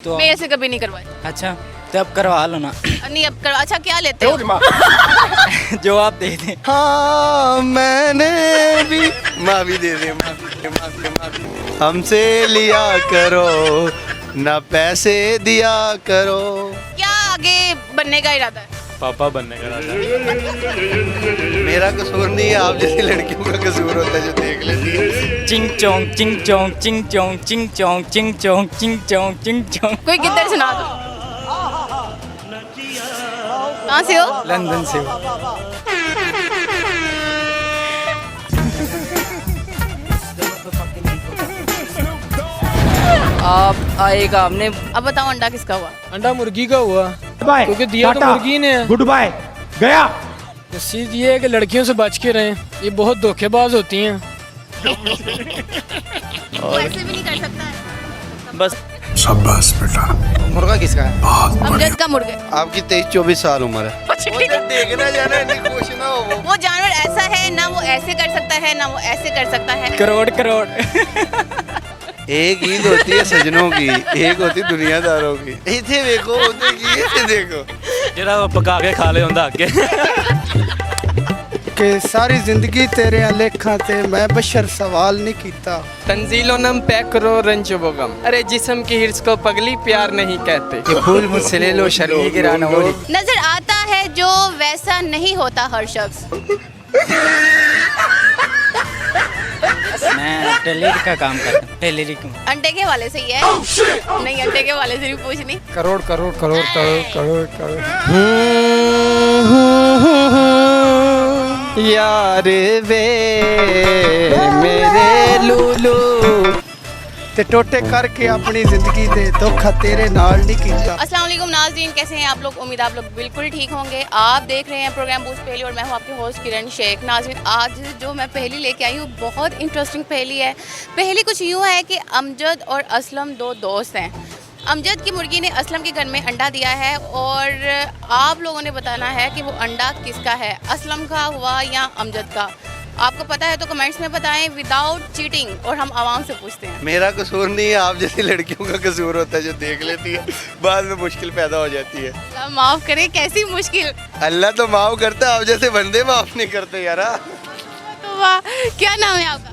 तो मेरे से कभी नहीं करवाई। अच्छा तो अब करवा लो ना। नहीं अब करवा। अच्छा क्या लेते हो? जो आप दे दें। हाँ मैंने भी माफी दे दे, माफी हमसे लिया करो ना पैसे दिया करो। क्या आगे बनने का इरादा है? पापा बनने का इरादा है। मेरा कसूर नहीं है, आप जैसी लड़कियों का कसूर होता है जो देख लेती है। चिंग चोंग चिंग चोंग चिंग चोंग चिंग चोंग चिंग चोंग चिंग चोंग चिंग चोंग। कोई किधर सुना दो। कहाँ से हो? लंदन से हो। आप आएगा हमने। अब बताओ अंडा किसका हुआ? अंडा मुर्गी का हुआ क्योंकि दिया तो मुर्गी ने है। गुड बाय गया। चीज ये है कि लड़कियों से बच के रहें, ये बहुत धोखेबाज होती हैं। ऐसे भी नहीं कर सकता है। बस शाबाश बेटा। मुर्गा किसका है? अमजद का मुर्गे। आपकी 23-24 साल उम्र है। देखना जाना नहीं, खुश ना हो वो जानवर ऐसा है ना, वो ऐसे कर सकता है ना वो ऐसे कर सकता है। करोड़ करोड़। एक ईद होती है सजनों की, एक होती दुनियादारों की। इथे देखो उधर की, इथे देखो। ਜਿਹੜਾ ਪਕਾ ਕੇ ਖਾ ਲੇ ਹੁੰਦਾ ਅੱਗੇ। कि सारी जिंदगी तेरे लेखा ते मैं बशर सवाल नहीं कीता। तंजीलोनम पैक करो रंजो बोगम, अरे जिस्म की हिर्स को पगली प्यार नहीं कहते। ये फूल मुझसे ले लो शर्मी गिराना हो रही। नजर आता है जो वैसा नहीं होता हर शख्स। मैं टेलर का काम करता हूँ। टेलरिंग। अंडे के वाले से ही है? नहीं अंडे के वाले से भी पूछनी। करोड़ करोड़ करोड़ करोड़ करोड़ करोड़। यार वे मेरे लूलू ते टोटे करके अपनी जिंदगी दे धोखा तेरे नाल नहीं कीता। अस्सलाम वालेकुम नाज़रीन, कैसे हैं आप लोग? उम्मीद आप लोग बिल्कुल ठीक होंगे। आप देख रहे हैं प्रोग्राम बूस्ट पहेली और मैं हूं आपकी होस्ट किरण शेख। नाज़रीन आज जो मैं पहेली लेके आई हूँ बहुत इंटरेस्टिंग पहेली है। पहेली कुछ यूँ है कि अमजद और असलम दो दोस्त हैं। अमजद की मुर्गी ने असलम के घर में अंडा दिया है और आप लोगों ने बताना है कि वो अंडा किसका है, असलम का हुआ या अमजद का। आपको पता है तो कमेंट्स में बताएं विदाउट चीटिंग, और हम आवाम से पूछते हैं। मेरा कसूर नहीं है, आप जैसी लड़कियों का कसूर होता है जो देख लेती है, बाद में मुश्किल पैदा हो जाती है। अल्लाह माफ़ करे, कैसी मुश्किल। अल्लाह तो माफ करता है, आप जैसे बंदे माफ नहीं करते यार। तो वाह, क्या नाम है आपका?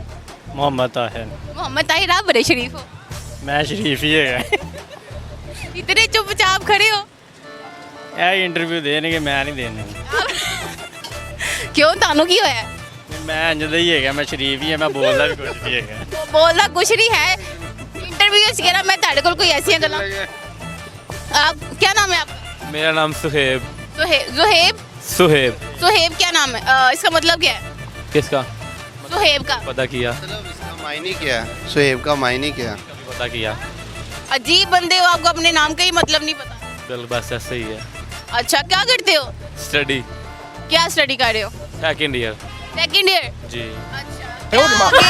ਮੁਹੰਮਦ ਤਾਹਿਰ। मोहम्मद ताहिर, आप बड़े शरीफ हो। ਮੈਂ ਸ਼ਰੀਫ ਹੀ ਹੈਗਾ। इतने चुपचाप खड़े हो ਇਹ ਇੰਟਰਵਿਊ ਦੇਣਗੇ ਮੈਂ ਨਹੀਂ ਦੇਣੇ। क्यों? तानू की होया? ਮੈਂ ਇੰਜ ਦਾ ਹੀ ਹੈਗਾ, ਮੈਂ ਸ਼ਰੀਫ ਹੀ ਹਾਂ, ਮੈਂ ਬੋਲਦਾ ਵੀ ਕੁਝ ਨਹੀਂ ਹੈਗਾ। बोलना कुछ नहीं है। इंटरव्यू च कह रहा मैं ताड़े कोल कोई ऐसी गल्लां। आप क्या नाम है आपका? ਮੇਰਾ ਨਾਮ ਸੁਹੇਬ। सुहेब। सुहेब सुहेब क्या नाम है? इसका मतलब क्या है? किसका सुहेब का पता किया? इसका मायने क्या है? सुहेब का मायने क्या है? पता किया। अजीब बंदे हो, आपको अपने नाम का ही मतलब नहीं पता। बिल बस ऐसे ही है। अच्छा क्या करते हो? स्टडी क्या स्टडी कर रहे हो? Second year. Second year. जी। अच्छा क्या आगे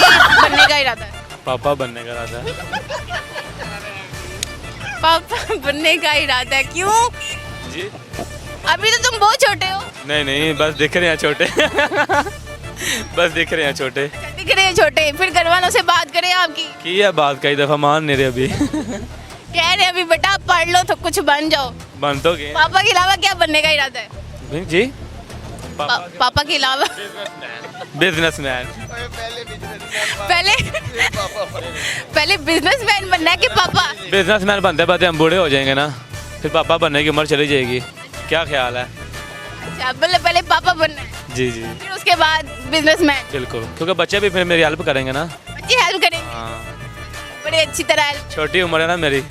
बनने का इरादा है? पापा बनने का इरादा है। पापा बनने का इरादा है, क्यों? जी अभी तो तुम बहुत छोटे हो। नहीं नहीं, बस दिख रहे हैं छोटे। बस दिख रहे हैं छोटे। दिख रहे हैं छोटे, फिर घर वालों से बात करें आपकी। की है बात कई दफ़ा मान नहीं रहे अभी। कह रहे अभी बेटा पढ़ लो तो कुछ बन जाओ। बन तो गए। पापा के अलावा क्या बनने का इरादा है? जी पापा के अलावा बिजनेसमैन। पहले पहले बिजनेसमैन बनना है कि पापा? बिजनेसमैन बनते बनते हम बूढ़े हो जाएंगे ना, फिर पापा बनने की उम्र चली जाएगी। क्या ख्याल है? अच्छा पहले पापा बनना है, जी जी फिर उसके बाद बिजनेसमैन। बिल्कुल, क्योंकि बच्चे भी फिर मेरी हेल्प करेंगे ना। बच्चे हेल्प करेंगे हाँ, बड़ी अच्छी तरह help। छोटी उम्र है ना मेरी,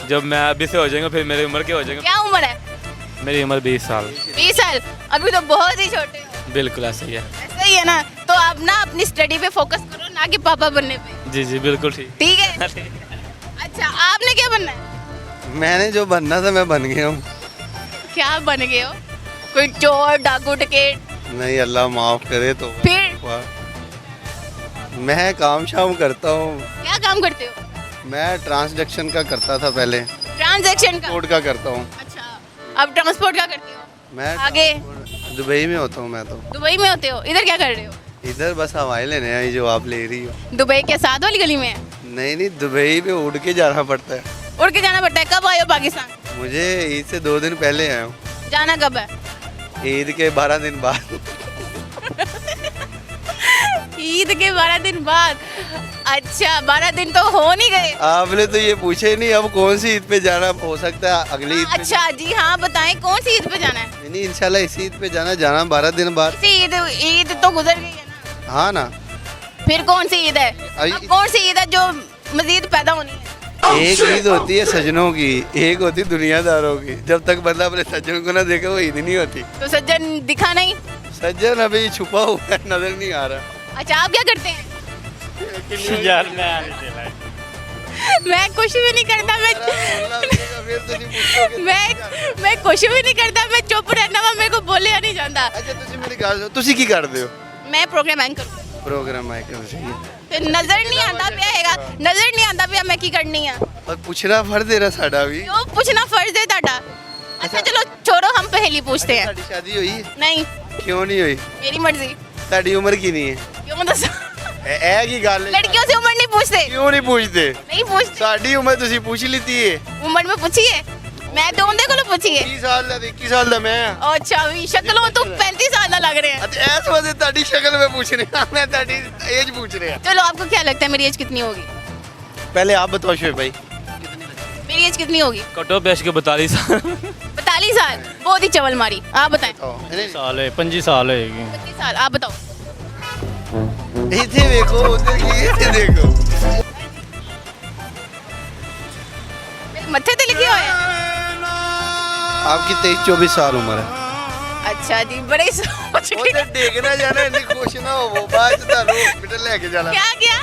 जब मैं अभी से हो जाएंगे फिर मेरी उम्र के हो जाएंगे। क्या उम्र है? मेरी उम्र 20 साल। 20 साल? अभी तो बहुत ही छोटे हो। बिल्कुल ऐसा ही है। ऐसा ही है ना, तो आप ना अपनी स्टडी पे फोकस करो, ना कि पापा बनने पे। जी जी बिल्कुल ठीक। ठीक है। अच्छा आपने क्या बनना है? मैंने जो बनना था मैं बन गया हूँ। क्या बन गए हो? कोई चोर डाकू डकैत? नहीं अल्लाह माफ करे तो। फिर मैं काम शाम करता हूँ। क्या काम करते हो? मैं ट्रांसजेक्शन का करता था पहले, ट्रांजैक्शन का। ट्रांसपोर्ट का करता हूँ। अच्छा अब ट्रांसपोर्ट का करते हो? मैं आगे दुबई में होता हूँ मैं तो। दुबई में होते हो? इधर क्या कर रहे हो? इधर बस हवाएं लेने आई जो आप ले रही हो। दुबई के साथ वाली गली में है? नहीं नहीं, दुबई में उड़ के जाना पड़ता है। उड़ के जाना पड़ता है। कब आए हो पाकिस्तान? मुझे ईद से 2 दिन पहले आया हूँ। जाना कब है? ईद के 12 दिन बाद। ईद के 12 दिन बाद। अच्छा 12 दिन तो हो नहीं गए। आपने तो ये पूछे ही नहीं, अब कौन सी ईद पे जाना हो सकता है अगली ईद पे। अच्छा जी हाँ बताएं कौन सी ईद पे जाना है? नहीं इंशाल्लाह इसी ईद पे जाना 12 दिन बाद। इसी ईद तो गुजर गई है ना। हाँ ना। फिर कौन सी ईद है? अभी- अब कौन सी ईद है जो मजीद पैदा होनी है? एक ईद होती है सजनों की, एक होती दुनियादारों की। जब तक बंदा अपने सज्जन को ना देखे वो ईद नहीं होती। तो सज्जन दिखा नहीं। सज्जन अभी छुपा हुआ है, नजर नहीं आ रहा। अच्छा आप क्या करते हैं? यार मैं कुछ भी नहीं करता। फिर तो नहीं पूछोगे। मैं कुछ भी नहीं करता। मैं चुप रहना वा, मेरे को बोले या नहीं जाता। अच्छा तुझे मेरी गल सुनो, तुसी की करदे हो? मैं प्रोग्राम एंकर प्रोग्राम है कर सही है। ਤੇ ਨਜ਼ਰ ਨਹੀਂ ਆਂਦਾ ਪਿਆ ਹੈਗਾ। ਨਜ਼ਰ ਨਹੀਂ ਆਂਦਾ ਪਿਆ ਮੈਂ ਕੀ ਕਰਨੀ ਆ। और पूछना फर्ज है साडा भी। क्यों पूछना फर्ज है ਤੁਹਾਡਾ? अच्छा चलो छोड़ो हम पहली पूछते हैं। साडी शादी हुई है? नहीं क्यों नहीं हुई? मेरी मर्जी। साडी उम्र की नहीं है। क्यों दसो? ए की गल है। लड़कियों से उम्र नहीं पूछते। क्यों नहीं पूछते? नहीं पूछते। साडी उम्र तुसी पूछ लीती है। उम्र में पूछी है? मैं तो ਉਹਦੇ ਕੋਲੋਂ पूछी है। 30 ਸਾਲ ਦਾ 21 ਸਾਲ ਦਾ ਮੈਂ ਆ। अच्छा भी शक्लों तो 35 साल का लग रहे हैं। ਅਤੇ ਇਸ ਵਜੇ ਤੁਹਾਡੀ ਸ਼ਕਲ ਮੈਂ ਪੁੱਛ ਰਿਹਾ, मैं ਤੁਹਾਡੀ एज पूछ रहा। चलो आपको क्या लगता है मेरी एज कितनी होगी? पहले आप बताओ शोएब भाई। मेरी एज कितनी होगी? कटो बेच के 42 साल 42 साल। बहुत ही चवल मारी। आप बताएं। साल है 25 साल होएगी। 25 साल। आप बताओ। ਇੱਥੇ ਵੇਖੋ ਉਧਰ ਕੀ ਹੈ, ਇੱਥੇ ਦੇਖੋ। मेरे मत्थे पे लिखे हुए हैं। आपकी 23-24 साल उम्र है। अच्छा जी बड़े सोच के। ਉਧਰ ਦੇਖਣਾ ਜਾਣਾ ਇੰਨੀ ਖੁਸ਼ ਨਾ ਹੋਵੋ, ਬਾਅਦ ਚ ਤੁਹਾਨੂੰ ਹਸਪੀਟਲ ਲੈ ਕੇ ਜਾਣਾ। क्या किया?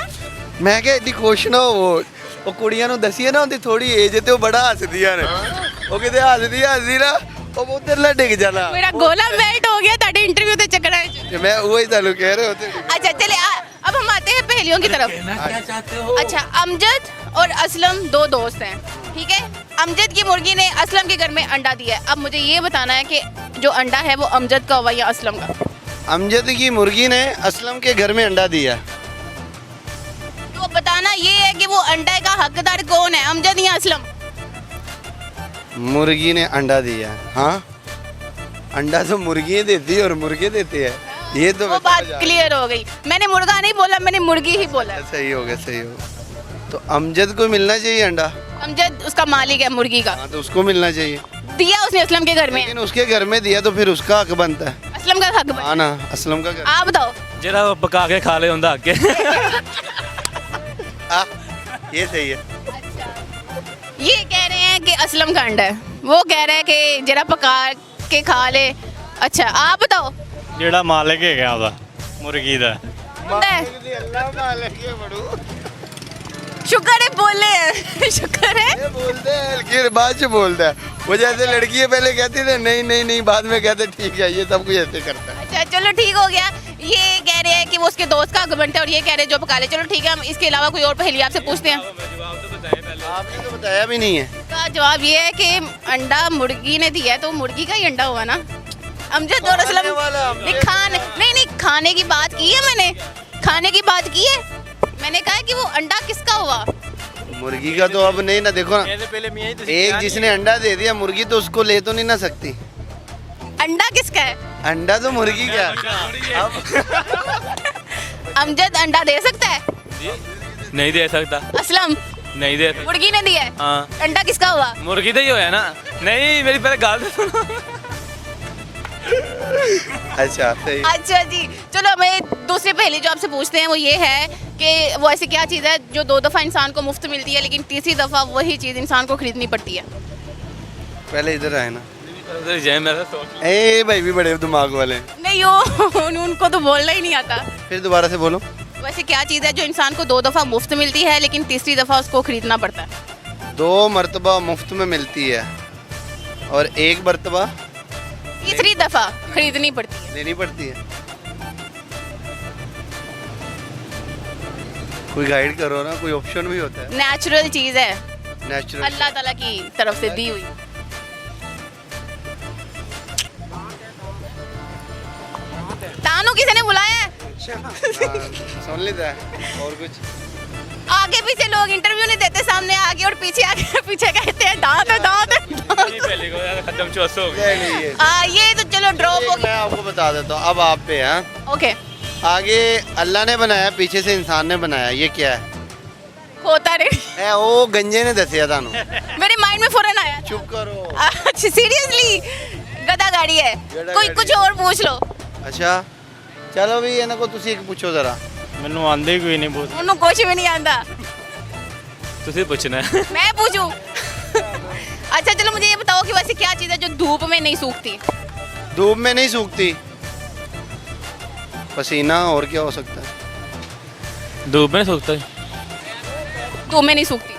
ਮੈਂ ਕਿਹਾ ਇੰਨੀ ਖੁਸ਼ ਨਾ ਹੋਵੋ। ਉਹ ਕੁੜੀਆਂ ਨੂੰ ਦਸੀਏ ਨਾ ਉਹਦੀ ਥੋੜੀ ਏਜ ਤੇ ਉਹ ਬੜਾ ਹੱਸਦੀਆਂ ਨੇ। ਉਹ ਕਿਤੇ ਹੱਸਦੀ ਨਾ ਉਹ ਉਧਰ ਲੈ ਡਿੱਗ ਜਾਣਾ। मेरा गोला मेल्ट हो गया ਤੁਹਾਡੇ इंटरव्यू ਦੇ ਚੱਕਰਾਂ ਵਿੱਚ। ਤੇ ਮੈਂ ਉਹੀ ਤੁਹਾਨੂੰ ਕਹਿ ਰਿਹਾ ਉੱਥੇ। अच्छा चले अब हम आते हैं पहेलियों की तरफ। अच्छा अमजद और असलम 2 दोस्त हैं, ठीक है? अमजद की मुर्गी ने असलम के घर में अंडा दिया है। अब मुझे ये बताना है कि जो अंडा है वो अमजद का हुआ या असलम का? अमजद की मुर्गी ने असलम के घर में अंडा दिया। तो बताना ये है कि वो अंडे का हकदार कौन है, अमजद या असलम? मुर्गी ने अंडा दिया। हाँ अंडा तो मुर्गी देती है और मुर्गे देते हैं। ये तो वो बात क्लियर हो गई। मैंने मुर्गा नहीं बोला, मैंने मुर्गी ही बोला। सही हो गया सही हो गया। तो अमजद को मिलना चाहिए अंडा। अमजद उसका मालिक है मुर्गी का। हाँ तो उसको मिलना चाहिए। दिया उसने असलम के घर में। लेकिन उसके घर में दिया तो फिर उसका हक बनता है। असलम का हक बना। हाँ ना असलम का घर। आप बताओ। ਜਿਹੜਾ ਉਹ ਪਕਾ ਕੇ ਖਾ ਲੇ ਹੁੰਦਾ ਅੱਗੇ हाँ, ये सही है। ये कह रहे हैं कि असलम का अंडा है, वो कह रहे हैं कि जरा पका के खा ले। अच्छा आप बताओ। ਜਿਹੜਾ ਮਾਲਕ ਹੈਗਾ ਉਹਦਾ ਮੁਰਗੀ ਦਾ अंडा है। अल्लाह मालिक है बड़ू। शुक्र है बोले हैं। शुक्र है। ये बोलते हैं हल्की बाद से बोलता है। वो जैसे लड़की है पहले कहती थी नहीं नहीं नहीं, बाद में कहते ठीक है, ये सब कुछ ऐसे करता है। अच्छा चलो ठीक हो गया। ये कह रहे हैं कि वो उसके दोस्त का हक बनता है और ये कह रहे हैं जो पका ले। चलो ठीक है हम इसके अलावा कोई और पहेली आपसे पूछते हैं। आपने तो बताया भी नहीं है। इसका जवाब ये है कि अंडा मुर्गी ने दिया है तो मुर्गी का ही अंडा हुआ ना। अमजद और असलम नहीं खाने नहीं खाने की बात की है मैंने। खाने की बात की है मैंने। कहा कि वो अंडा किसका हुआ? मुर्गी का तो अब नहीं ना, देखो ना एक जिसने अंडा दे दिया मुर्गी तो उसको ले तो नहीं ना सकती। अंडा किसका है? अंडा तो मुर्गी का। अमजद अंडा दे सकता है? नहीं दे सकता असलम नहीं दे सकता मुर्गी ने दिया है। हाँ अंडा किसका हुआ? मुर्गी तो ही होया ना नहीं मेरी पहले गाल तो सुनो अच्छा सही। अच्छा जी चलो हमें दूसरी पहेली जो आपसे पूछते हैं वो ये है कि वो ऐसी क्या चीज़ है जो 2 दफ़ा इंसान को मुफ्त मिलती है लेकिन तीसरी दफ़ा वही चीज़ इंसान को खरीदनी पड़ती है? पहले इधर आए ना। उधर जाए मेरा सोच ए भाई भी बड़े दिमाग वाले हैं। नहीं हो उनको तो बोलना ही नहीं आता। फिर दोबारा से बोलो। वैसे क्या चीज़ है जो इंसान को 2 दफ़ा मुफ्त मिलती है लेकिन तीसरी दफ़ा उसको खरीदना पड़ता है? 2 मरतबा मुफ्त में मिलती है और 1 मरतबा तीसरी दफ़ा खरीदनी पड़ती है। लेनी पड़ती है। कोई गाइड करो ना, कोई ऑप्शन भी होता है। नेचुरल चीज़ है, नेचुरल। अल्लाह ताला की तरफ से दी हुई। तानू किसी ने बुलाया है? सुन लेता है और कुछ। आगे पीछे लोग इंटरव्यू नहीं देते, सामने आगे और पीछे आगे पीछे कहते हैं दांत है, दांत है, दांत नहीं पहले को यार खत्म चौसो हो गया। ये तो चलो ड्रॉप हो मैं आपको बता देता हूँ, अब आप पे हैं। गया। ओके, आगे अल्लाह ने बनाया, पीछे से इंसान ने बनाया, ये क्या है? होता नहीं, वो गंजे ने दसिया थानू। मेरे माइंड में फौरन आया। चुप करो। अच्छा सीरियसली गधा गाड़ी है, गधा कोई गाड़ी कुछ है। और पूछ लो। अच्छा चलो भी ਇਹਨਾਂ को ਤੁਸੀਂ ਇੱਕ ਪੁੱਛੋ ਜ਼ਰਾ। ਮੈਨੂੰ ਆਂਦੇ ਕੋਈ ਨਹੀਂ ਬਹੁਤ। उन्होंने कुछ भी नहीं आता, तुझे पूछना है। मैं पूछूं? अच्छा चलो मुझे ये बताओ कि वैसे क्या चीज़ है जो धूप में नहीं सूखती? धूप में नहीं सूखती? पसीना, और क्या हो सकता है? धूप में सूखता है। धूप में नहीं सूखती।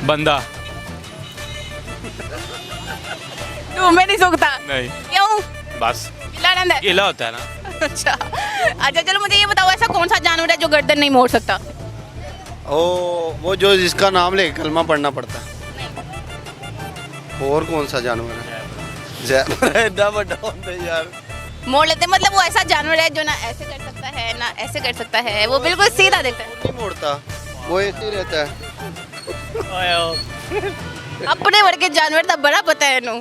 बंदा धूप में नहीं सूखता नहीं, क्यों? बस गीला रहता है। गीला होता है ना। अच्छा अच्छा चलो मुझे ये बताओ ऐसा कौन सा जानवर है जो गर्दन नहीं मोड़ सकता? वो जो जिसका नाम ले कलमा पढ़ना पड़ता है। और कौन सा जानवर है? जानवर एडा बड़ा होता है यार। मोड़ लेते मतलब वो ऐसा जानवर है जो ना ऐसे कर सकता है ना ऐसे कर सकता है, वो बिल्कुल सीधा देखता है। नहीं मोड़ता, वो ऐसे ही रहता है। अपने वर्ग के जानवर तो बड़ा पता है नू।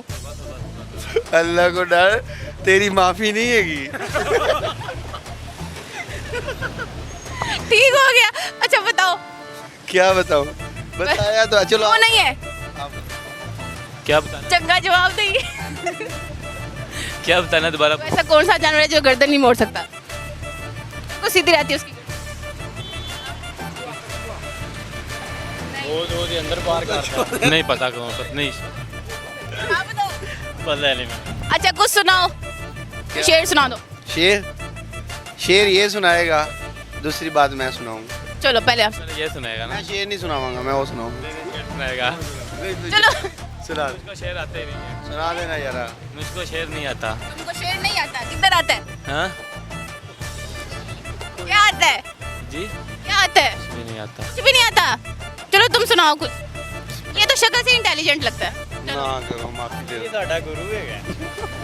अल्लाह को डर, तेरी माफी नहीं हैगी। ठीक हो गया। अच्छा बताओ क्या बताऊं? बताया तो चलो। वो नहीं है, क्या बताना, चंगा जवाब नहीं। क्या बताना दोबारा? ऐसा कौन सा जानवर है जो गर्दन नहीं मोड़ सकता? वो सीधी रहती है उसकी। वो अंदर पार करता। नहीं पता कौन सा, नहीं आप बताओ। पता नहीं। अच्छा कुछ सुनाओ, शेर सुना दो। शेर? शेर ये सुनाएगा, दूसरी बात मैं सुनाऊंगा। चलो पहले आप ये सुनाएगा ना। मैं शेर नहीं सुनाऊंगा, मैं वो सुनाऊंगा। सुनाएगा। चलो। सुना मुझको शेर आते ही नहीं है। सुना देना जरा। मुझको शेर नहीं आता। तुमको शेर नहीं आता, किधर आता है? हाँ क्या आता है? जी, क्या आता है? कुछ भी नहीं आता। कुछ भी नहीं आता। चलो तुम सुनाओ कुछ, ये तो शक्ल से इंटेलिजेंट लगता है। ना करो, माफी दे दो। ਤੁਹਾਡਾ ਗੁਰੂ ਹੈਗਾ।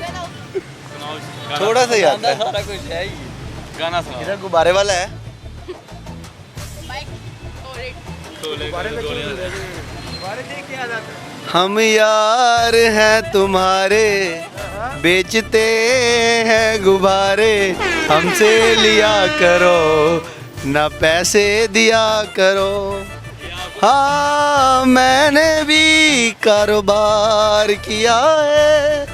सुनाओ गाना। थोड़ा सा ही आता है। ਸਾਰਾ ਕੁਝ ਹੈ ਹੀ। गाना सुनाओ। इधर गुब्बारे वाला है। हम यार हैं तुम्हारे, बेचते हैं गुब्बारे, हमसे लिया करो, ना पैसे दिया करो। हाँ मैंने भी कारोबार किया है।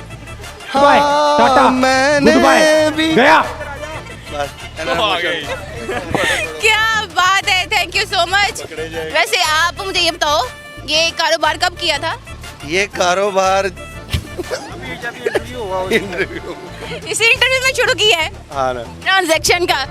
बाय, टाटा, हाँ मैंने गुड भी गया। आ गई। क्या बात है, थैंक यू सो मच। वैसे आप मुझे ये बताओ, ये कारोबार कब किया था? ये कारोबार इसी इंटरव्यू में शुरू किया है हाँ ना, ट्रांजैक्शन का।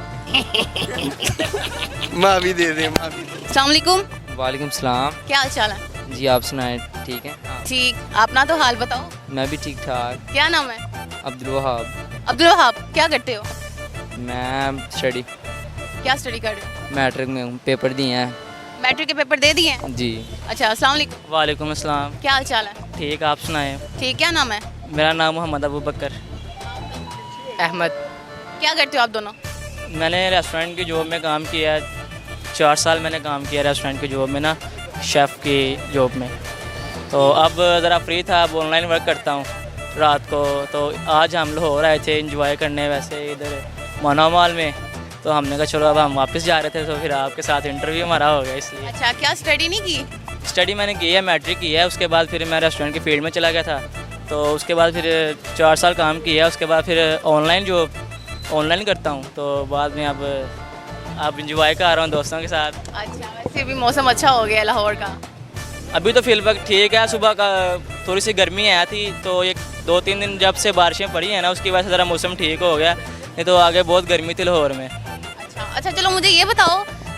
माफी दे दे, माफी दे। अस्सलाम वालेकुम, वालेकुम सलाम। क्या हाल चाल है? जी आप सुनाएं, ठीक है? ठीक, अपना तो हाल बताओ। मैं भी ठीक ठाक। क्या नाम है? अब्दुल वहाब। अब्दुल वहाब, क्या करते हो? मैं स्टडी क्या स्टडी कर रहे हो? मैट्रिक में हूँ, पेपर दिए हैं। मैट्रिक के पेपर दे दिए हैं? जी। अच्छा अस्सलाम वालेकुम, वालेकुम अस्सलाम। क्या हाल चाल है? ठीक, आप सुनाएं। ठीक, क्या नाम है? मेरा नाम मोहम्मद अबू बकर। अहमद। क्या करते हो आप दोनों? मैंने रेस्टोरेंट की जॉब में काम किया है, 4 साल मैंने काम किया रेस्टोरेंट की जॉब में ना, शेफ़ की जॉब में। तो अब ज़रा फ्री था, अब ऑनलाइन वर्क करता हूँ रात को। तो आज हम लाहौर आए थे इंजॉय करने, वैसे इधर माना माल में। तो हमने कहा चलो अब हम वापस जा रहे थे, तो फिर आपके साथ इंटरव्यू हमारा हो गया, इसलिए। अच्छा, क्या स्टडी नहीं की? स्टडी मैंने की है, मैट्रिक की है, उसके बाद फिर मैं रेस्टोरेंट की फील्ड में चला गया था। तो उसके बाद फिर 4 साल काम किया, उसके बाद फिर ऑनलाइन करता हूँ। तो बाद में अब इंजॉय कर रहा हूँ दोस्तों के साथ। अच्छा, वैसे भी मौसम अच्छा हो गया लाहौर का। अभी तो फिल वक्त ठीक है, सुबह का थोड़ी सी गर्मी आया थी, तो एक 2-3 दिन जब से बारिशें पड़ी हैं ना, उसकी वजह से ज़रा मौसम ठीक हो गया, नहीं तो आगे बहुत गर्मी थी लाहौर में। अच्छा चलो मुझे ये बताओ,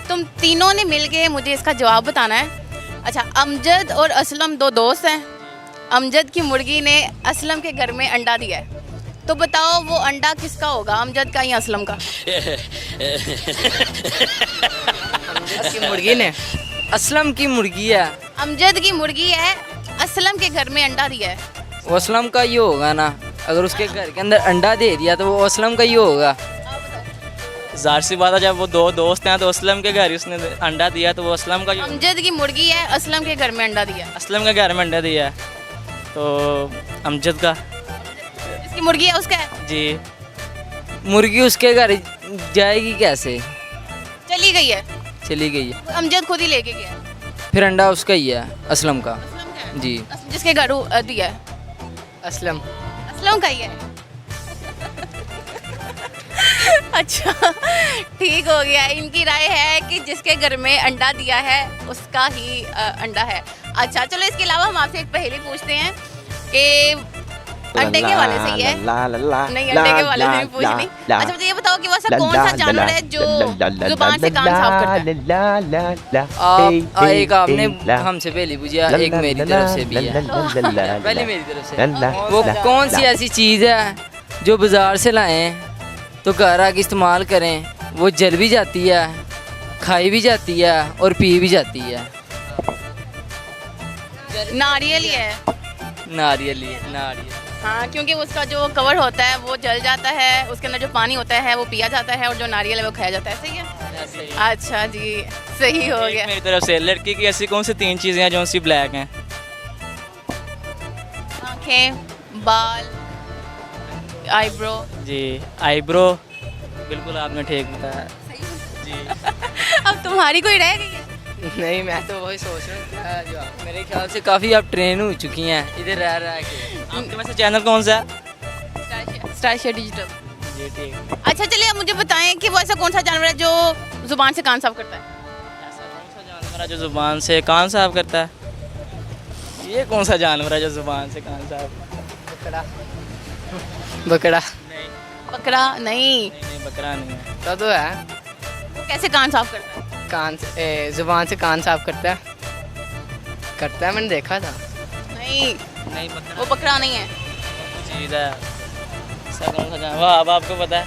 तुम तीनों ने मिलके मुझे इसका जवाब बताना है। अच्छा, अमजद और असलम 2 दोस्त हैं। अमजद की मुर्गी ने असलम के घर में अंडा दिया है, तो बताओ वो अंडा किसका होगा, अमजद का या असलम का? की मुर्गी ने, असलम की मुर्गी है। अमजद की मुर्गी है, असलम के घर में अंडा दिया है। वो असलम का ही होगा ना, अगर उसके घर के अंदर अंडा दे दिया तो वो असलम का ही होगा। ज़ाहिर सी बात है, जब वो दो दोस्त हैं तो असलम के घर ही उसने अंडा दिया, तो वो असलम का जो अमजद की मुर्गी है, असलम के घर में अंडा दिया। असलम के घर में अंडा दिया है, तो अमजद का। इसकी मुर्गी है उसका है। जी। मुर्गी उसके घर जाएगी कैसे? चली गई है, चली गई है, अमजद खुद ही लेके गया है। फिर अंडा उसका ही है, असलम का। असलम का है? जी। जिसके घर दिया है असलम। असलम का ही है। अच्छा, ठीक हो गया। इनकी राय है कि जिसके घर में अंडा दिया है उसका ही अंडा है। अच्छा चलो, इसके अलावा हम आपसे एक पहेली पूछते हैं कि अंडे के वाले से ही है। नहीं, अंडे के वाले से भी पूछनी। अच्छा मुझे ये बताओ कि वो ऐसा कौन सा जानवर है जो जुबान से कान साफ करता है? एक आपने हमसे पहले पूछा, एक मेरी तरफ से भी है। पहले मेरी तरफ से। वो कौन सी ऐसी चीज़ है जो बाजार से लाएं तो घर आके इस्तेमाल करें, वो जल भी जाती है, खाई भी जाती है और पी भी जाती है? नारियल ही है। नारियल ही है, नारियल। हाँ, क्योंकि उसका जो कवर होता है वो जल जाता है, उसके अंदर जो पानी होता है वो पिया जाता है और जो नारियल है वो खाया जाता है। सही है? ऐसे ही। अच्छा जी, सही हो एक गया। मेरी तरफ से, लड़की की ऐसी कौन सी 3 चीज़ें हैं जो सी ब्लैक हैं? आँखें, बाल, आईब्रो। जी, आईब्रो, बिल्कुल आपने ठीक बताया। जी। अब तुम्हारी कोई रह गई है? नहीं, मैं तो वही सोच रहा हूँ क्या जवाब। मेरे ख्याल से काफ़ी आप ट्रेन हो चुकी हैं इधर रह रह के। आपके वैसे चैनल कौन सा है? Star share digital. जी ठीक। अच्छा चलिए, अब मुझे बताएं कि वो ऐसा कौन सा जानवर है जो जुबान से कान साफ करता है? ऐसा कौन सा जानवर है जो ज़ुबान से कान साफ करता है? ये कौन सा जानवर है जो ज़ुबान से कान साफ? बकरा। नहीं बकरा नहीं। नहीं, बकरा नहीं है। तो है, वो कैसे कान साफ करता है? कान से जुबान से कान साफ करता है। करता है, मैंने देखा था। नहीं, नहीं, बकरा वो बकरा नहीं है। चीज़ है। ऐसा कौन सा जानवर? वाह, अब आपको पता है?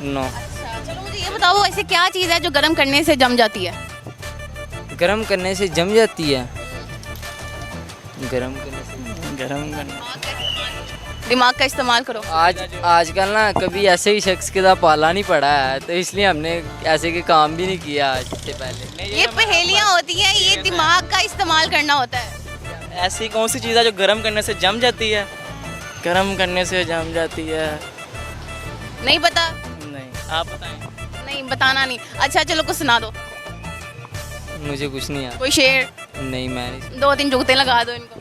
नो। अच्छा चलो, मुझे ये बताओ वो ऐसी क्या चीज़ है जो गर्म करने से जम जाती है? गरम करने से जम जाती है? गरम करने से गरम करना। दिमाग का इस्तेमाल करो। आजकल ना कभी ऐसे ही शख्स के साथ पाला नहीं पड़ा है, तो इसलिए हमने ऐसे के काम भी नहीं किया आज से पहले। ये पहेलियाँ होती हैं, ये दिमाग का इस्तेमाल करना होता है। ऐसी कौन सी चीज़ है जो गर्म करने से जम जाती है? गर्म करने से जम जाती है? नहीं पता? नहीं, आप बताएं। नहीं, बताना नहीं। अच्छा चलो, कुछ सुना दो, मुझे कुछ नहीं आता। कोई शेर। नहीं, मैं नहीं। 2-3 जुगते लगा दो इनको।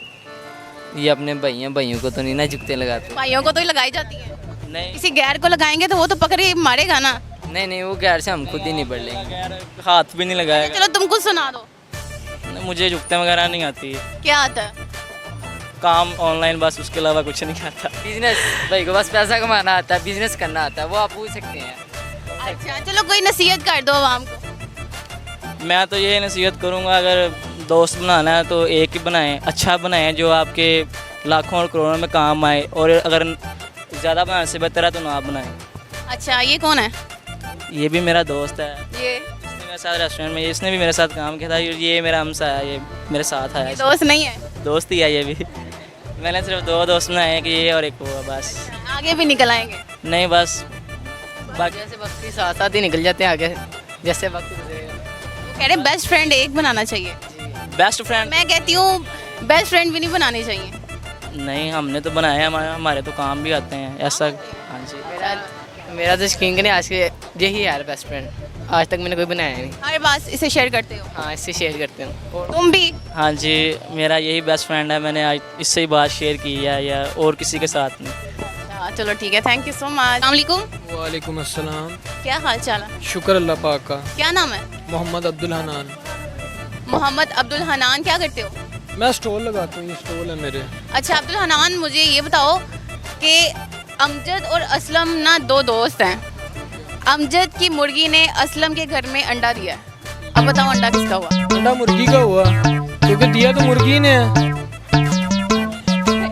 ये अपने भाइयों को तो नहीं ना जुगते लगाते। भाइयों को तो ही लगाई जाती है। नहीं, किसी गैर को लगाएंगे तो वो तो पकड़ के मारेगा ना। नहीं नहीं, वो गैर से हम खुद ही नहीं बढ़ लेंगे। यार हाथ भी नहीं लगाएगा। चलो तुम कुछ सुना दो। नहीं, मुझे जुगते वगैरह नहीं आती। क्या आता है? काम ऑनलाइन, बस उसके अलावा कुछ नहीं आता। बिजनेस, भाई को बस पैसा कमाना आता है, बिजनेस करना आता है, वो आप पूछ सकते हैं। अच्छा चलो, कोई नसीहत कर दो आवाम को। मैं तो ये नसीहत करूँगा, अगर दोस्त बनाना है तो एक ही बनाएं, अच्छा बनाएं जो आपके लाखों और करोड़ों में काम आए, और अगर ज़्यादा बनाने से बेहतर है तो ना बनाएं। अच्छा, ये कौन है? ये भी मेरा दोस्त है, ये इसने मेरे साथ रेस्टोरेंट में, इसने भी मेरे साथ काम किया था। ये मेरा हमसा है, ये मेरे साथ है। दोस्त नहीं है? दोस्त ही है ये भी। मैंने सिर्फ 2 दोस्त बनाए हैं, कि ये और एक वो है बस। आगे भी निकल आएंगे? नहीं, बस बाकी जैसे वक्त के साथ साथ ही निकल जाते हैं आगे, जैसे वक्त गुजरेगा। वो कह रहे बेस्ट फ्रेंड एक बनाना चाहिए। बेस्ट फ्रेंड मैं कहती हूँ बेस्ट फ्रेंड भी नहीं बनाने चाहिए। नहीं, हमने तो बनाए, हमारे तो काम भी आते हैं ऐसा। हाँ जी। मेरा तो यकीन नहीं, आज के यही है बेस्ट फ्रेंड। आज तक मैंने कोई बनाया नहीं। हर बात इसे शेयर करते हो? हाँ, इससे शेयर करते हैं। तुम भी? हाँ जी, मेरा यही बेस्ट फ्रेंड है, मैंने आज इससे ही बात शेयर की है, या और किसी के साथ नहीं। अच्छा चलो ठीक है, थैंक यू सो मच। अस्सलाम वालेकुम। वालेकुम अस्सलाम। क्या हाल चाल है? शुक्र अल्लाह पाक का। क्या नाम है? मोहम्मद अब्दुल हनान। मोहम्मद अब्दुल हनान। क्या करते हो? मैं स्टॉल लगाता हूँ, ये स्टॉल है मेरे। अच्छा अब्दुल हनान, मुझे ये बताओ कि अमजद और असलम ना 2 दोस्त हैं। अमजद की मुर्गी ने असलम के घर में अंडा दिया। अब बताओ अंडा किसका हुआ? अंडा मुर्गी का हुआ, क्योंकि दिया तो मुर्गी ने है।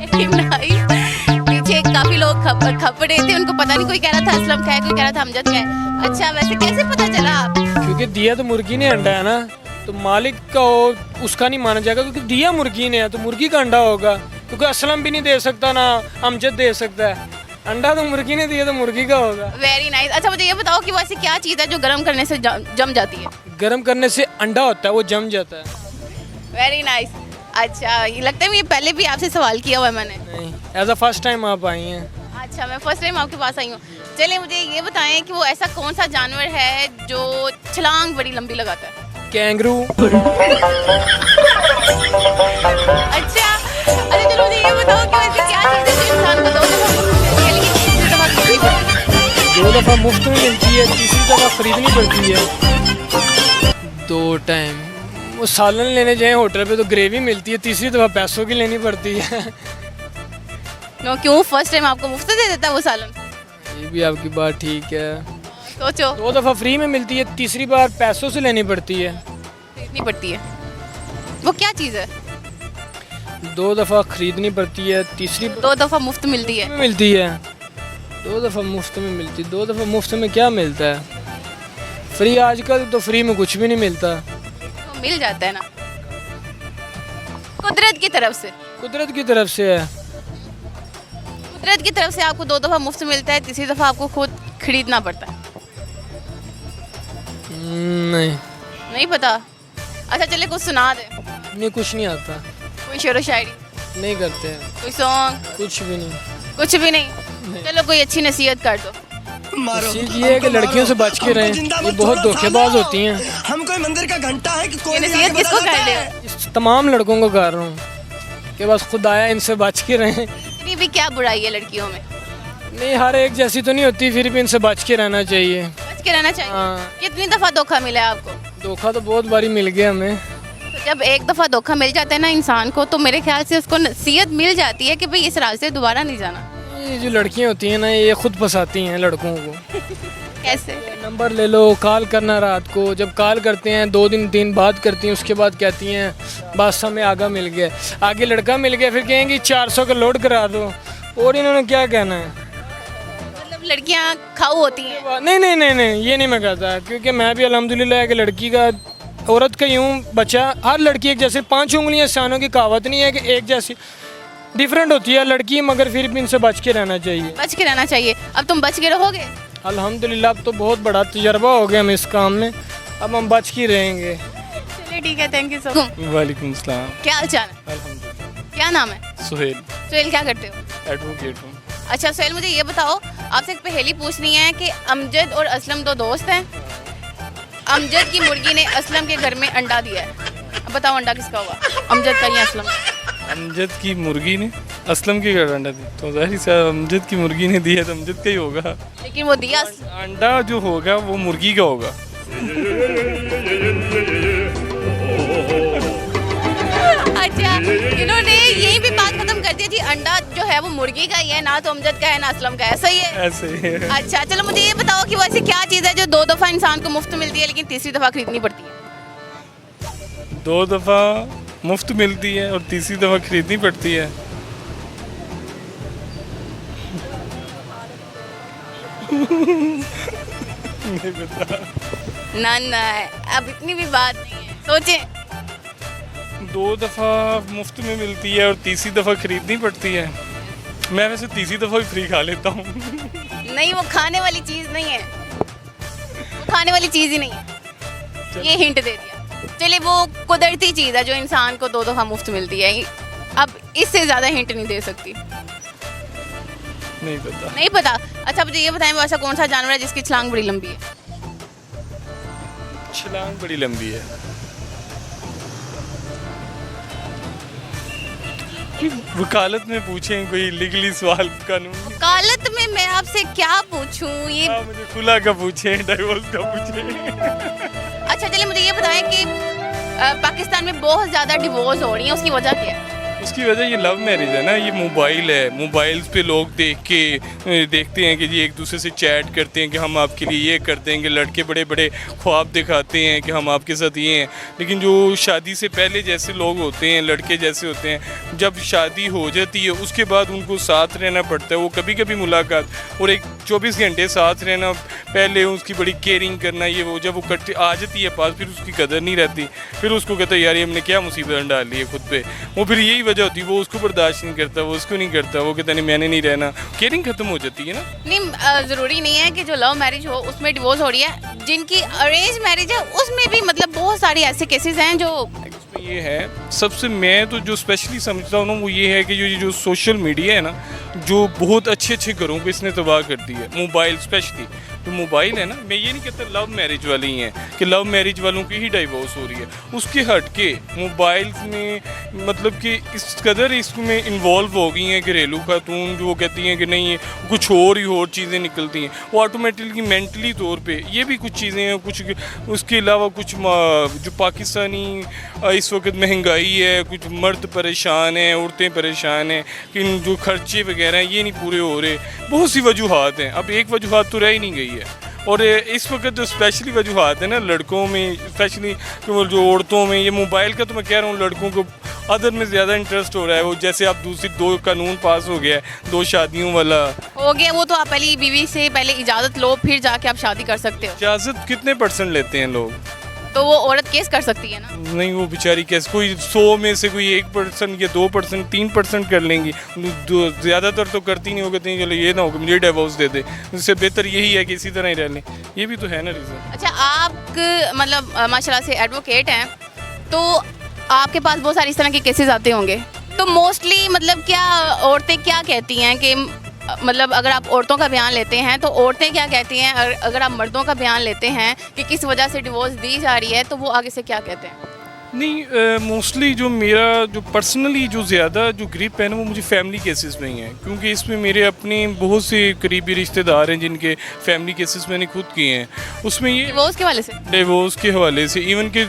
नहीं, पीछे काफी लोग खप रहे थे, उनको पता नहीं, कोई कह रहा था असलम का है, कोई कह रहा था अमजद का है। अच्छा, वैसे कैसे पता चला? क्योंकि दिया तो मुर्गी ने अंडा है ना, तो मालिक का हो उसका नहीं माना जाएगा, क्योंकि दिया मुर्गी ने है तो मुर्गी का अंडा होगा, क्योंकि असलम भी नहीं दे सकता ना अमजद दे सकता है। अंडा तो मुर्गी ने दिया तो मुर्गी का होगा। Very nice. अच्छा मुझे ये बताओ कि वो ऐसी क्या चीज़ है जो गर्म करने से जम जाती है? गर्म करने से अंडा होता है, वो जम जाता है। Very nice. अच्छा, ये लगता है ये पहले भी आपसे सवाल किया हुआ है मैंने। नहीं, एज अ फर्स्ट टाइम आप आई हैं। अच्छा, मैं फर्स्ट टाइम आपके पास आई हूँ। चलिए मुझे ये बताएं कि वो ऐसा कौन सा जानवर है जो छलांग बड़ी लंबी लगाता है? कैंगरू। अच्छा चलो मुझे ये बताओ कि वैसे क्या चीज़ है जो इंसान को 2 दफ़ा दो दफ़ा मुफ्त में मिलती है, तीसरी दफ़ा खरीदनी पड़ती है। 2 टाइम वो सालन लेने जाए होटल पे तो ग्रेवी मिलती है, तीसरी दफ़ा पैसों की लेनी पड़ती है। नो, क्यों फर्स्ट टाइम आपको मुफ्त दे देता है वो सालन? ये भी आपकी बात ठीक है। सोचो, 2 दफ़ा फ्री में मिलती है, तीसरी बार पैसों से लेनी पड़ती है। खरीदनी पड़ती है। वो क्या चीज़ है? 2 दफ़ा खरीदनी पड़ती है, तीसरी 2 दफ़ा मुफ्त मिलती है। में मिलती है। 2 दफ़ा मुफ्त में मिलती है। 2 दफ़ा मुफ्त में क्या मिलता है? फ्री, आजकल तो फ्री में कुछ भी नहीं मिलता। तो मिल जाता है ना, कुदरत की तरफ से। कुदरत की तरफ से है। कुदरत की तरफ से आपको 2 दफ़ा मुफ्त मिलता है, तीसरी दफ़ा आपको खुद खरीदना पड़ता है। नहीं नहीं पता? अच्छा चलिए कुछ सुना दे। नहीं, कुछ नहीं आता। कोई शेर व शायरी? नहीं करते हैं, कोई सॉन्ग? कुछ भी नहीं। कुछ भी नहीं। चलो कोई अच्छी नसीहत कर दो। चीज़ ये है कि लड़कियों से बच के रहें, ये बहुत धोखेबाज होती हैं। हम कोई मंदिर का घंटा है कि ये नसीहत किसको कर रहे हो? इस तमाम लड़कों को कर रहा हूँ कि बस खुदाया इनसे बच के रहें। इतनी भी क्या बुराई है लड़कियों में? नहीं, हर एक जैसी तो नहीं होती, फिर भी इनसे बच के रहना चाहिए। बच के रहना चाहिए। हाँ। कितनी दफ़ा धोखा मिला है आपको? धोखा तो बहुत बारी मिल गया हमें। तो जब एक दफ़ा धोखा मिल जाता है ना इंसान को, तो मेरे ख्याल से उसको नसीहत मिल जाती है कि भाई इस रास्ते दोबारा नहीं जाना। ये जो लड़कियाँ होती हैं ना, ये खुद फंसाती हैं लड़कों को। कैसे? नंबर ले लो, कॉल करना रात को, जब कॉल करते हैं 2 दिन बाद करती हैं, उसके बाद कहती हैं बस हमें आगे मिल गया, आगे लड़का मिल गया, फिर कहेंगी 400 का लोड करा दो। और इन्होंने क्या कहना है? मतलब लड़कियाँ खाऊ होती हैं? नहीं, ये नहीं मैं कहता, क्योंकि मैं भी अल्हम्दुलिल्लाह एक लड़की का, औरत का यूँ बच्चा, हर लड़की एक जैसे 5 उंगलियां सानों की कहावत नहीं है कि एक जैसी, डिफरेंट होती है लड़की, मगर फिर भी इनसे बच के रहना चाहिए। बच के रहना चाहिए। अब तुम बच के रहोगे? अल्हम्दुलिल्लाह अब तो बहुत बड़ा तजर्बा हो गया हमें इस काम में, अब हम बच के रहेंगे। चलिए ठीक है, थैंक यू सो मच। वालेकुम सलाम। क्या हाल चाल है? अल्हम्दुलिल्लाह। क्या नाम है? सुहेल, सुहेल, क्या करते हो? एडवोकेट हूँ। अच्छा सुहेल, मुझे ये बताओ, आपसे एक पहेली पूछनी है कि अमजद और असलम 2 दोस्त हैं। अमजद की मुर्गी ने असलम के घर में अंडा दिया है। अब बताओ अंडा किसका हुआ, अमजद का या असलम का? अमजद की मुर्गी ने असलम के घर अंडा दिया, तो जाहिर सा अमजद की मुर्गी ने दिया तो अमजद का ही होगा। लेकिन वो दिया अंडा जो होगा वो मुर्गी का होगा। अच्छा, इन्होंने यही भी बात खत्म कर दी थी, अंडा जो है वो मुर्गी का ही है, ना तो अमजद का है ना असलम का है। सही है? ऐसे ही है। अच्छा चलो मुझे ये बताओ कि वो ऐसी क्या चीज़ है जो 2 दफ़ा इंसान को मुफ्त मिलती है लेकिन तीसरी दफ़ा खरीदनी पड़ती है? 2 दफ़ा मुफ्त मिलती है और तीसरी दफ़ा खरीदनी पड़ती है। नहीं पता। ना अब इतनी भी बात नहीं है, सोचें। 2 दफ़ा मुफ्त में मिलती है और तीसरी दफ़ा खरीदनी पड़ती है। मैं वैसे तीसरी दफ़ा भी फ्री खा लेता हूँ। नहीं, वो खाने वाली चीज़ नहीं है, वो खाने वाली चीज़ ही नहीं है। ये हिंट दे दिया। चलिए वो कुदरती चीज़ है जो इंसान को 2 दफ़ा मुफ्त मिलती है। अब इससे ज़्यादा हिंट नहीं दे सकती। नहीं पता। नहीं पता? अच्छा मुझे ये बताएं, वो ऐसा कौन सा जानवर है जिसकी छलांग बड़ी लंबी है? छलांग बड़ी लंबी है। वकालत में पूछें, कोई लीगली सवाल कानून। वकालत में मैं आपसे क्या पूछूं? ये मुझे खुला का पूछें, डाइवोर्स का पूछें। अच्छा चलिए मुझे ये बताएं कि पाकिस्तान में बहुत ज़्यादा डिवोर्स हो रही है, उसकी वजह क्या है? उसकी वजह ये लव मैरिज है ना, ये मोबाइल है। मोबाइल्स पे लोग देखते हैं कि जी एक दूसरे से चैट करते हैं कि हम आपके लिए ये करते हैं, कि लड़के बड़े बड़े ख्वाब दिखाते हैं कि हम आपके साथ ये हैं। लेकिन जो शादी से पहले जैसे लोग होते हैं, लड़के जैसे होते हैं, जब शादी हो जाती है उसके बाद उनको साथ रहना पड़ता है। वो कभी कभी मुलाकात और एक 24 घंटे साथ रहना, पहले उसकी बड़ी केयरिंग करना, ये वो जब वो कट आ जाती है पास, फिर उसकी कदर नहीं रहती। फिर उसको कहता है यार ये हमने क्या मुसीबत डाल ली है खुद पे। वो फिर यही वजह होती है, वो उसको बर्दाश्त नहीं करता, वो उसको नहीं करता, वो कहता नहीं मैंने नहीं रहना, केयरिंग खत्म हो जाती है ना। नहीं ज़रूरी नहीं है कि जो लव मैरिज हो उसमें डिवोर्स हो रही है, जिनकी अरेंज मैरिज है उसमें भी मतलब बहुत सारे ऐसे केसेस हैं जो उसमें ये है, सबसे मैं तो जो स्पेशली समझता हूँ ना वो ये है कि जो सोशल मीडिया है ना, जो बहुत अच्छे अच्छे घरों को इसने तबाह कर दी है। मोबाइल स्पेशली जो मोबाइल है ना, मैं ये नहीं कहता लव मैरिज वाले ही हैं कि लव मैरिज वालों की ही डाइवोर्स हो रही है, उसके हट के मोबाइल में मतलब कि इस कदर इसमें इन्वॉल्व हो गई हैं घरेलू खातून, जो कहती हैं कि नहीं कुछ और चीज़ें निकलती हैं, वो ऑटोमेटिकली मेंटली तौर पे ये भी कुछ चीज़ें हैं, कुछ उसके अलावा कुछ जो पाकिस्तानी इस वक्त महंगाई है, कुछ मर्द परेशान हैं, औरतें परेशान हैं कि जो खर्चे वगैरह हैं ये नहीं पूरे हो रहे, बहुत सी वजूहात हैं। अब एक वजूहात तो रह ही नहीं गई है। और इस वक्त जो स्पेशली वजूहात है ना लड़कों में, स्पेशली जो औरतों में, ये मोबाइल का तो मैं कह रहा हूँ लड़कों को अदर में ज़्यादा इंटरेस्ट हो रहा है। वो जैसे आप दूसरी 2 कानून पास हो गया है 2 शादियों वाला हो गया, वो तो आप पहले बीवी से पहले इजाज़त लो फिर जाके आप शादी कर सकते हो। इजाज़त कितने % लेते हैं लोग? तो वो औरत केस कर सकती है ना। नहीं, वो बेचारी कैसे, कोई 100 में से कोई 1% या 2%, 3% कर लेंगी, ज़्यादातर तो करती नहीं हो, कहती हैं चलो ये ना हो कि मुझे डिवोर्स दे दे, उससे बेहतर यही है कि इसी तरह ही रह लें। ये भी तो है ना रीज़न। अच्छा, आप मतलब माशाल्लाह से एडवोकेट हैं, तो आपके पास बहुत सारे इस तरह के केसेस आते होंगे, तो मोस्टली मतलब क्या औरतें क्या कहती हैं कि मतलब अगर आप औरतों का बयान लेते हैं तो औरतें क्या कहती हैं, अगर आप मर्दों का बयान लेते हैं कि किस वजह से डिवोर्स दी जा रही है, तो वो आगे से क्या कहते हैं? नहीं, मोस्टली जो मेरा जो पर्सनली जो ज़्यादा जो ग्रिप है ना वो मुझे फैमिली केसेस में ही है, क्योंकि इसमें मेरे अपने बहुत से करीबी रिश्तेदार हैं जिनके फैमिली केसेस मैंने खुद किए हैं। उसमें ये डिवोर्स के हवाले से, डिवोर्स के हवाले से, इवन के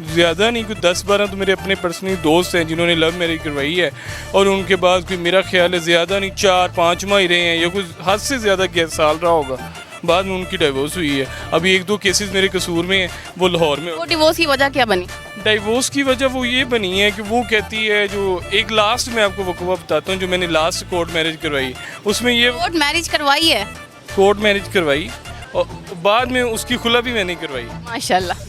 ज़्यादा नहीं, कुछ 10-12 तो मेरे अपने पर्सनली दोस्त हैं जिन्होंने लव मैरिज करवाई है, और उनके बाद कोई मेरा ख्याल है ज़्यादा नहीं 4-5 माह ही रहे हैं या कुछ हद से ज़्यादा साल रहा होगा, बाद में उनकी डिवोर्स हुई है। अभी 1-2 केसेस मेरे कसूर में हैं, वो लाहौर में। वो डिवोर्स की वजह क्या बनी? डिवोर्स की वजह वो ये बनी है कि वो कहती है, जो एक लास्ट में आपको वक़्वा बताता हूँ, जो मैंने लास्ट कोर्ट मैरिज करवाई उसमें ये कोर्ट मैरिज करवाई है, कोर्ट मैरिज करवाई और बाद में उसकी खुला भी मैंने करवाई माशाल्लाह।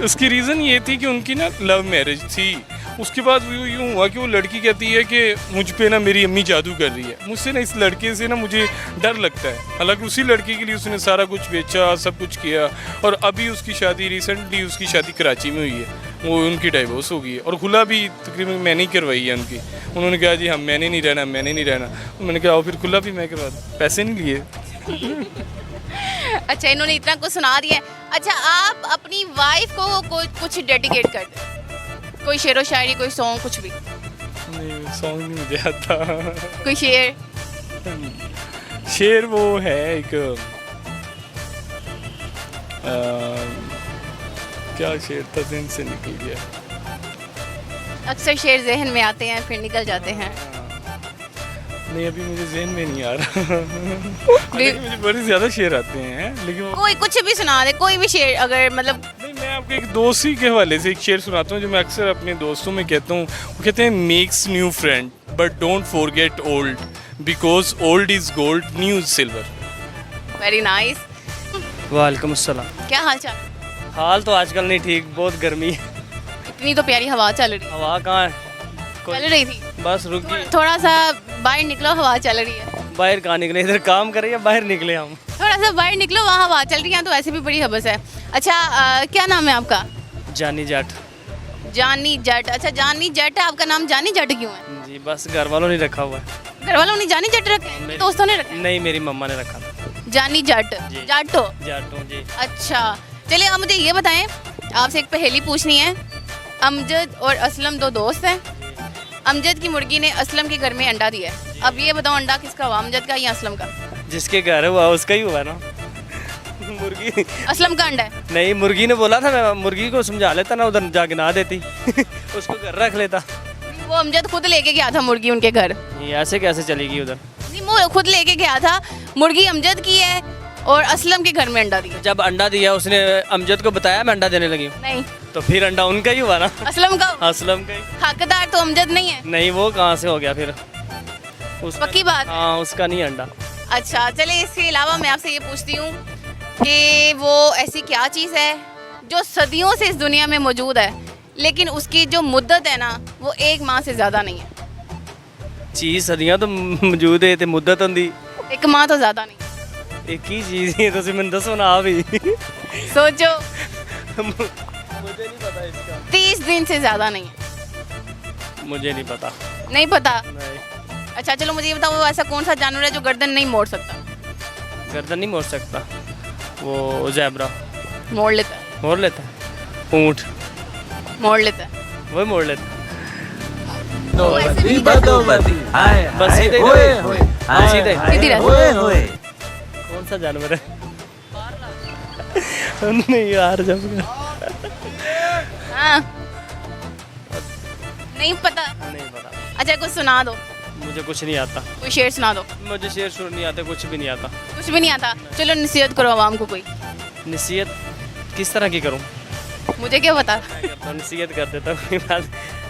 उसकी रीज़न ये थी कि उनकी ना लव मैरिज थी। उसके बाद यूँ हुआ कि वो लड़की कहती है कि मुझ पे ना मेरी अम्मी जादू कर रही है, मुझसे ना इस लड़के से ना मुझे डर लगता है। हालांकि उसी लड़के के लिए उसने सारा कुछ बेचा, सब कुछ किया, और अभी उसकी शादी रिसेंटली उसकी शादी कराची में हुई है, वो उनकी डाइवोर्स हो गई है, और खुला भी तकरीबन मैंने ही करवाई है उनकी। उन्होंने कहा जी हम मैंने नहीं रहना। मैंने कहा फिर खुला भी मैं करवा दूँ, पैसे नहीं लिए। अच्छा, इन्होंने इतना कुछ सुना दिया। अच्छा, आप अपनी वाइफ को कुछ डेडिकेट कर दें, कोई शेरो शायरी, कोई सॉन्ग, कुछ भी? नहीं, सॉन्ग नहीं मुझे आता। कोई शेर? शेर वो है एक क्या शेर था, दिन से निकल गया। अक्सर शेर जहन में आते हैं फिर निकल जाते हैं। नहीं, अभी मुझे ज़हन में नहीं आ रहा। मुझे बड़े ज़्यादा शेर आते हैं, लेकिन कोई कुछ भी सुना दे, कोई भी शेर, अगर मतलब। नहीं, मैं आपको एक दोस्ती के हवाले से एक शेर सुनाता हूँ जो मैं अक्सर अपने दोस्तों में कहता हूँ। वो कहते हैं makes new friend but don't forget old, because old is gold, new is silver. Very nice. वालेकुम अस्सलाम। क्या हाल चाल? हाल तो आजकल नहीं ठीक, बहुत गर्मी है। इतनी तो प्यारी हवा चल रही है। हवा कहाँ है? चल रही थी, बस रुक गई। थोड़ा सा बाहर निकलो, हवा चल रही है। बाहर कहाँ निकले, इधर काम कर रही है, बाहर निकले हम। थोड़ा सा बाहर निकलो, वहाँ हवा चल रही है, तो वैसे भी बड़ी हबस है। अच्छा, क्या नाम है आपका? जानी जट। जानी जट। अच्छा, जानी जट है आपका नाम। जानी जट क्यों है? जी बस घर वालों ने रखा हुआ है। घर वालों ने जानी जट रखा, दोस्तों ने रखा? नहीं, मेरी मम्मा ने रखा। जानी जट, जाटो। जाटो जी। अच्छा, चलिए आप मुझे ये बताएं, आपसे एक पहेली पूछनी है। अमजद और असलम 2 दोस्त हैं। अमजद की मुर्गी ने असलम के घर में अंडा दिया है। अब ये बताओ अंडा किसका हुआ, अमजद का या असलम का? जिसके घर हुआ उसका ही हुआ ना। मुर्गी असलम का अंडा है। नहीं, मुर्गी ने बोला था, मैं मुर्गी को समझा लेता ना, उधर जाके ना देती। उसको घर रख लेता। वो अमजद खुद लेके गया था मुर्गी उनके घर। ऐसे कैसे चलेगी उधर? नहीं, वो खुद लेके गया था। मुर्गी अमजद की है और असलम के घर में अंडा दिया। जब अंडा दिया उसने अमजद को बताया मैं अंडा देने लगी हूँ। नहीं, तो फिर अंडा उनका ही हुआ ना। असलम का। असलम का ही। हकदार तो अमजद नहीं है। नहीं, वो कहाँ से हो गया फिर? पक्की बात? हाँ, उसका नहीं अंडा। अच्छा, चलिए इसके अलावा मैं आपसे ये पूछती हूँ कि वो ऐसी क्या चीज़ है जो सदियों से इस दुनिया में मौजूद है, लेकिन उसकी जो मुद्दत है ना वो 1 माह से ज़्यादा नहीं है। चीज़ सदियां तो मौजूद है, तो मुद्दत होंदी 1 माह तो ज़्यादा नहीं। एक ही चीज़ है, तो मैंने दसो ना भी सोचो, मुझे नहीं पता इसका, 30 दिन से ज़्यादा नहीं है। मुझे नहीं पता। नहीं पता? नहीं, अच्छा चलो मुझे ये बताओ, वो ऐसा कौन सा जानवर है जो गर्दन नहीं मोड़ सकता? गर्दन नहीं मोड़ सकता, वो ज़ेब्रा मोड़ लेता है। मोड़ लेता है, ऊँट मोड़ लेता है। वो मोड़ लेता है। बस सीधे बस सीधे सीधे सीधी रास्ते। कौन सा जानवर है? नहीं यार, जब हाँ नहीं पता। नहीं पता, अच्छा कुछ सुना दो, मुझे कुछ नहीं आता, कोई शेर सुना दो। मुझे शेर शुरू नहीं आते, कुछ भी नहीं आता। कुछ भी नहीं आता? चलो नसीहत करो आवाम को कोई। नसीहत किस तरह की करूं? मुझे क्या पता। नसीहत कर देता हूँ, कोई बात।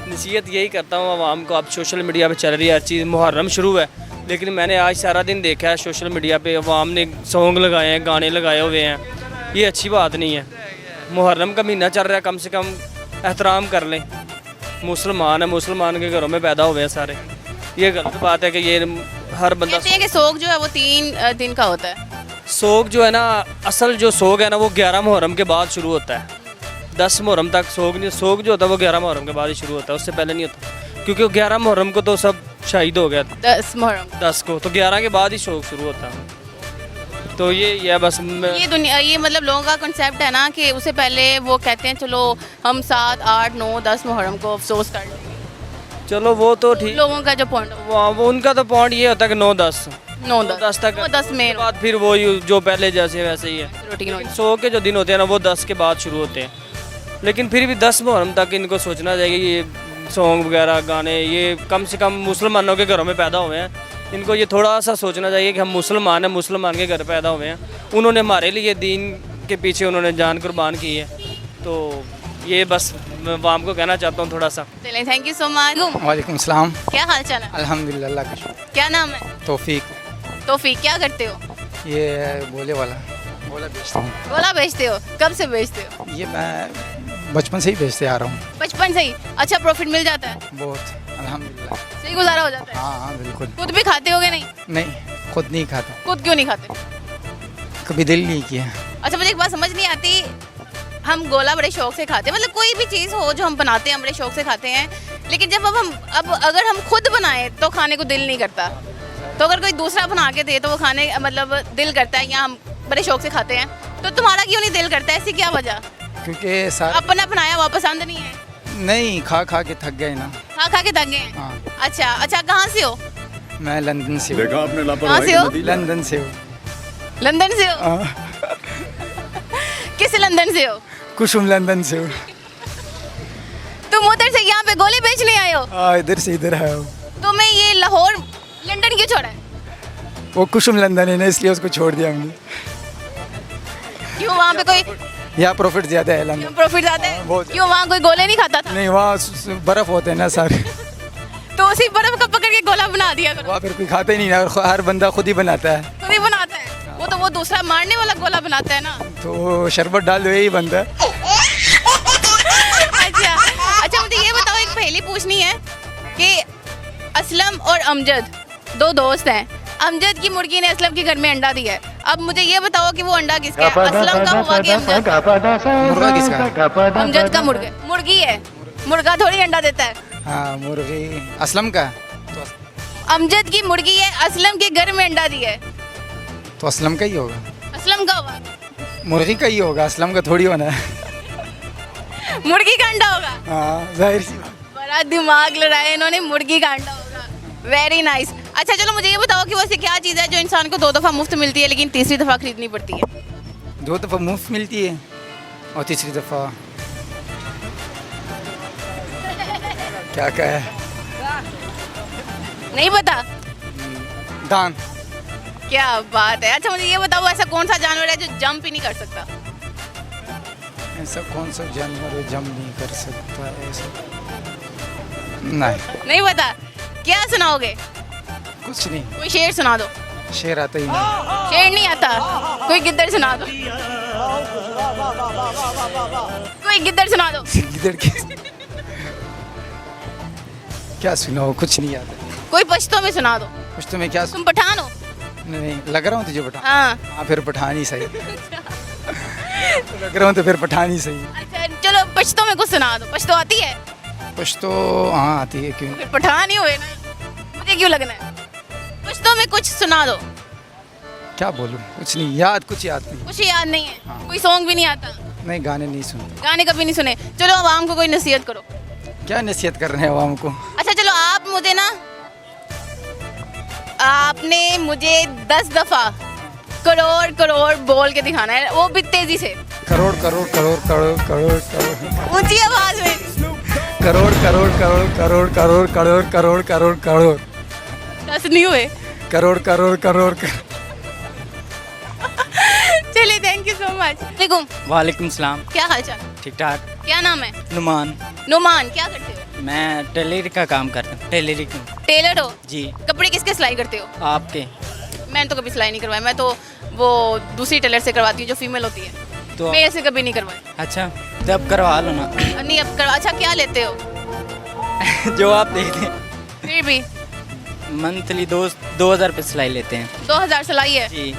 नसीहत यही करता हूँ आवाम को। अब सोशल मीडिया पे चल रही है हर चीज़, मुहर्रम शुरू है, लेकिन मैंने आज सारा दिन देखा है सोशल मीडिया पे अवाम ने सॉन्ग लगाए हैं, गाने लगाए हुए हैं। ये अच्छी बात नहीं है। मुहर्रम का महीना चल रहा है, कम से कम एहतराम कर लें। मुसलमान है, मुसलमान के घरों में पैदा हुए हैं सारे। ये गलत बात है कि ये हर बंदा कहते हैं कि सोग जो है वो 3 दिन का होता है। सोग जो है ना, असल जो सोग है ना वो 11 मुहर्रम के बाद शुरू होता है। 10 मुहर्रम तक सोग नहीं, सोग जो होता है वो 11 मुहर्रम के बाद ही शुरू होता है, उससे पहले नहीं होता, क्योंकि वो 11 मुहर्रम को तो सब शहीद हो गया, 10 मुहर्रम 10 को, तो 11 के बाद ही शोक शुरू होता है। तो ये बस ये दुनिया, ये मतलब लोगों का कॉन्सेप्ट है ना कि उससे पहले वो कहते हैं चलो हम 7, 8, 9, 10 मुहर्रम को अफसोस कर लेंगे। चलो वो तो ठीक, लोगों का जो पॉइंट वो उनका तो पॉइंट ये होता है कि 9-10 9-10 तक, 10 में बाद फिर वो जो पहले जैसे वैसे ही है। रूटीन लेकिन 100 के जो दिन होते हैं ना वो 10 के बाद शुरू होते हैं, लेकिन फिर भी 10 मुहर्रम तक इनको सोचना चाहिए कि ये सॉन्ग वगैरह गाने ये कम से कम मुसलमानों के घरों में पैदा हुए हैं, इनको ये थोड़ा सा सोचना चाहिए कि हम मुसलमान हैं, मुसलमान के घर पैदा हुए हैं, उन्होंने हमारे लिए दीन के पीछे उन्होंने जान कुर्बान की है। तो ये बस मैं आवाम को कहना चाहता हूँ थोड़ा सा। चलें, थैंक यू सो मच। वालेकुम सलाम। क्या हाल चाल है? अल्हम्दुलिल्लाह, अल्लाह का शुक्र। क्या नाम है? तौफीक। तौफीक, क्या करते हो? ये बोले वाला बोला बेचता हूँ। गोला बेचते हो? कब से बेचते हो? ये मैं बचपन से ही बेचते आ रहा हूँ। बचपन से ही? अच्छा प्रॉफिट मिल जाता है? बहुत, अल्हम्दुलिल्लाह। सही गुजारा हो जाता है? हाँ बिल्कुल। खुद भी खाते होगे? नहीं खुद नहीं खाता, खुद क्यों नहीं खाते? कभी दिल नहीं किया। अच्छा मुझे एक बात समझ नहीं आती, हम गोला बड़े शौक से खाते हैं, मतलब कोई भी चीज़ हो जो हम बनाते हैं हम बड़े शौक से खाते हैं, लेकिन जब अब अगर हम खुद बनाएं तो खाने को दिल नहीं करता, तो अगर कोई दूसरा बना के दे तो वो खाने मतलब दिल करता है, या हम बड़े शौक से खाते हैं, तो तुम्हारा क्यों नहीं दिल करता? ऐसी क्या वजह? क्योंकि अपना बनाया हुआ पसंद नहीं है? नहीं, खा के थक गए ना। खा के थक गए हैं? हाँ। अच्छा कहाँ से हो? मैं लंदन से हूँ। कहाँ से हो? लंदन से हूँ। लंदन से हो? हाँ। किस लंदन से हो? कुसुम लंदन से हूँ। तुम उधर से यहाँ पे गोले बेचने आए हो? हाँ, इधर से इधर आया हूँ। तुम्हें ये लाहौर लंदन क्यों छोड़ा है? वो कुसुम लंदन है ना, इसलिए उसको छोड़ दिया हमने। क्यों, वहाँ पे कोई यहाँ प्रॉफिट ज़्यादा है लंदन। प्रॉफिट ज़्यादा है? बहुत। क्यों, वहाँ कोई गोले नहीं खाता था? नहीं, वहाँ बर्फ़ होते हैं ना सारे, तो उसी बर्फ का पकड़ के गोला बना दिया करो। वहाँ फिर कोई खाता ही नहीं ना, हर बंदा खुद ही बनाता है। खुद ही बनाता है वो, तो वो दूसरा मारने वाला गोला बनाता है ना। तो शरबत डाल दो, यही बनता है। अच्छा मुझे ये बताओ, एक पहेली पूछनी है कि असलम और अमजद 2 दोस्त हैं, अमजद की मुर्गी ने असलम के घर में अंडा दिया है, अब मुझे ये बताओ कि वो अंडा किसका है? असलम का हुआ कि अमजद? मुर्गा किसका? अमजद का मुर्गी है, मुर्गा थोड़ी अंडा देता है। हाँ, मुर्गी असलम का। अमजद की मुर्गी है, असलम के घर में अंडा दिया है, तो असलम का ही होगा। असलम का हुआ? मुर्गी का ही होगा, असलम का थोड़ी होना है। मुर्गी का अंडा होगा? हाँ, जाहिर सी बात। बड़ा दिमाग लड़ाया इन्होंने, मुर्गी का अंडा होगा। Very nice. अच्छा चलो मुझे ये बताओ कि वैसे क्या चीज़ है जो इंसान को 2 दफ़ा मुफ्त मिलती है लेकिन तीसरी दफ़ा खरीदनी पड़ती है? 2 दफ़ा मुफ्त मिलती है और तीसरी दफ़ा क्या है? नहीं पता? दान। क्या बात है। अच्छा मुझे ये बताओ, ऐसा कौन सा जानवर है जो जंप ही नहीं कर सकता? ऐसा कौन सा जानवर है जंप नहीं कर सकता? ऐसा नहीं पता? क्या सुनाओगे? कुछ नहीं। कोई शेर सुना दो। शेर आता ही नहीं। शेर नहीं आता? कोई गिद्दड़ सुना दो। कोई गिद्दड़ सुना दो। गिद्दड़ की क्या सुनाओ, कुछ नहीं आता। कोई पश्तो में सुना दो। कुछ तुम्हें क्या तुम पठान हो? नहीं लग रहा हूँ तुझे पठान। हाँ। हाँ फिर पठान ही सही। लग रहा हूँ तो फिर पठान ही सही। अच्छा चलो पश्तो में कुछ सुना दो। पश्तो आती है? कुछ तो हाँ आती है, क्यों? फिर पठान ही हुए ना, मुझे क्यों लगना है? पश्तो में कुछ सुना दो। क्या बोलूँ, कुछ नहीं याद, कुछ याद नहीं। कुछ याद नहीं है? हाँ। कोई सॉन्ग भी नहीं आता? नहीं गाने नहीं सुनते। गाने कभी नहीं सुने? चलो आवाम को कोई नसीहत करो। क्या नसीहत कर रहे हैं आवाम को? अच्छा चलो आप मुझे ना, आपने मुझे 10 दफा करोड़ करोड़ बोल के दिखाना है, वो भी तेजी से। करोड़ करोड़ करोड़ करोड़ करोड़ करोड़ ऊंची आवाज में। करोड़ करोड़ करोड़ करोड़ करोड़ करोड़ करोड़ करोड़ करोड़ 10 नहीं हुए? करोड़ करोड़ करोड़। चलिए थैंक यू सो मच। वालेकुम। वालेकुम सलाम। क्या हाल चाल? ठीक ठाक। क्या नाम है? नुमान। नुमान, क्या करते हो? मैं टेलर का काम करता हूँ। टेलरिंग। टेलर हो? जी। कपड़े किसके सिलाई करते हो? आपके? मैंने तो कभी सिलाई नहीं करवाई, मैं तो वो दूसरी टेलर से करवाती हूँ जो फीमेल होती है। तो मेरे से कभी नहीं करवाई। अच्छा तो अब करवा लो ना। नहीं अब करवा। अच्छा क्या लेते हो? जो आप दे दें। फिर भी मंथली 2000 रुपये सिलाई लेते हैं। 2000 सिलाई है? जी।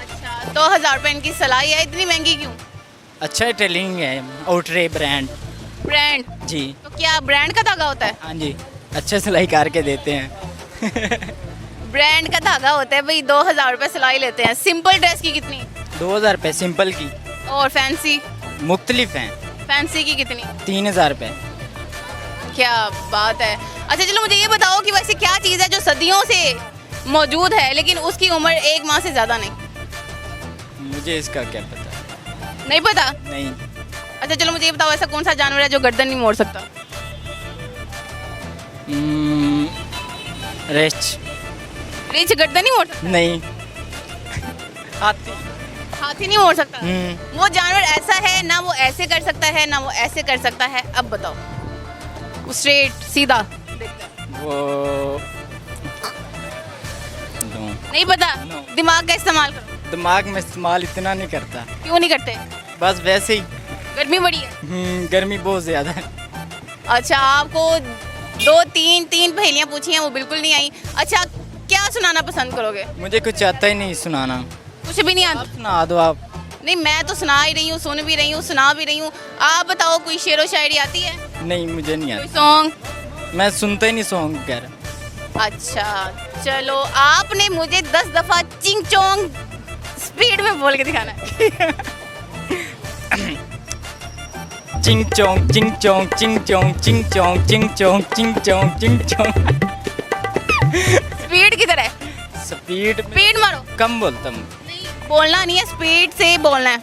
अच्छा 2000 रुपये इनकी सिलाई है, इतनी महंगी क्यों? अच्छा टेलरिंग है, आउटरे ब्रांड। ब्रांड? जी। तो क्या ब्रांड का धागा होता है? हाँ जी, अच्छा सिलाई करके देते हैं। ब्रांड का धागा होता है भाई। 2000 रुपये सिलाई लेते हैं। सिंपल ड्रेस की कितनी? 2000 रुपये सिंपल की। और फैंसी? मुख्तलिफ हैं। फैंसी की कितनी? 3000 रुपये। क्या बात है। अच्छा चलो मुझे ये बताओ कि वैसे क्या चीज़ है जो सदियों से मौजूद है लेकिन उसकी उम्र 1 माह से ज़्यादा नहीं? मुझे इसका क्या पता। नहीं पता? नहीं। अच्छा चलो मुझे ये बताओ ऐसा कौन सा जानवर है जो गर्दन नहीं मोड़ सकता? रेच। रीछ गर्दन नहीं मोड़ सकता? नहीं। हाथी। हाथी नहीं मोड़ सकता? वो जानवर ऐसा है ना, वो ऐसे कर सकता है ना वो ऐसे कर सकता है। अब बताओ। वो स्ट्रेट सीधा वो नहीं पता? No. दिमाग का इस्तेमाल करो। दिमाग में इस्तेमाल इतना नहीं करता। क्यों नहीं करते? बस वैसे ही। गर्मी बड़ी है? गर्मी बहुत ज़्यादा है। अच्छा आपको 2-3 पहेलियाँ पूछी हैं वो बिल्कुल नहीं आई। अच्छा क्या सुनाना पसंद करोगे? मुझे कुछ आता ही नहीं सुनाना। कुछ भी नहीं आता? आप सुना दो आप। नहीं मैं तो सुना ही रही हूँ, सुन भी रही हूँ, सुना भी रही हूँ। आप बताओ कोई शेर व शायरी आती है? नहीं मुझे नहीं कोई आता। सॉन्ग? मैं सुनता ही नहीं सॉन्ग वगैरह। अच्छा चलो आपने मुझे 10 दफा चिंग चोंग स्पीड में बोल के दिखाना है। चिंग चोंग चिंग चोंग चिंग चोंग चिंग चोंग चिंग चोंग चिंग चोंग चिंग चोंग। स्पीड किधर है? स्पीड स्पीड मारो। कम बोलता हूँ। नहीं बोलना नहीं है, स्पीड से बोलना है।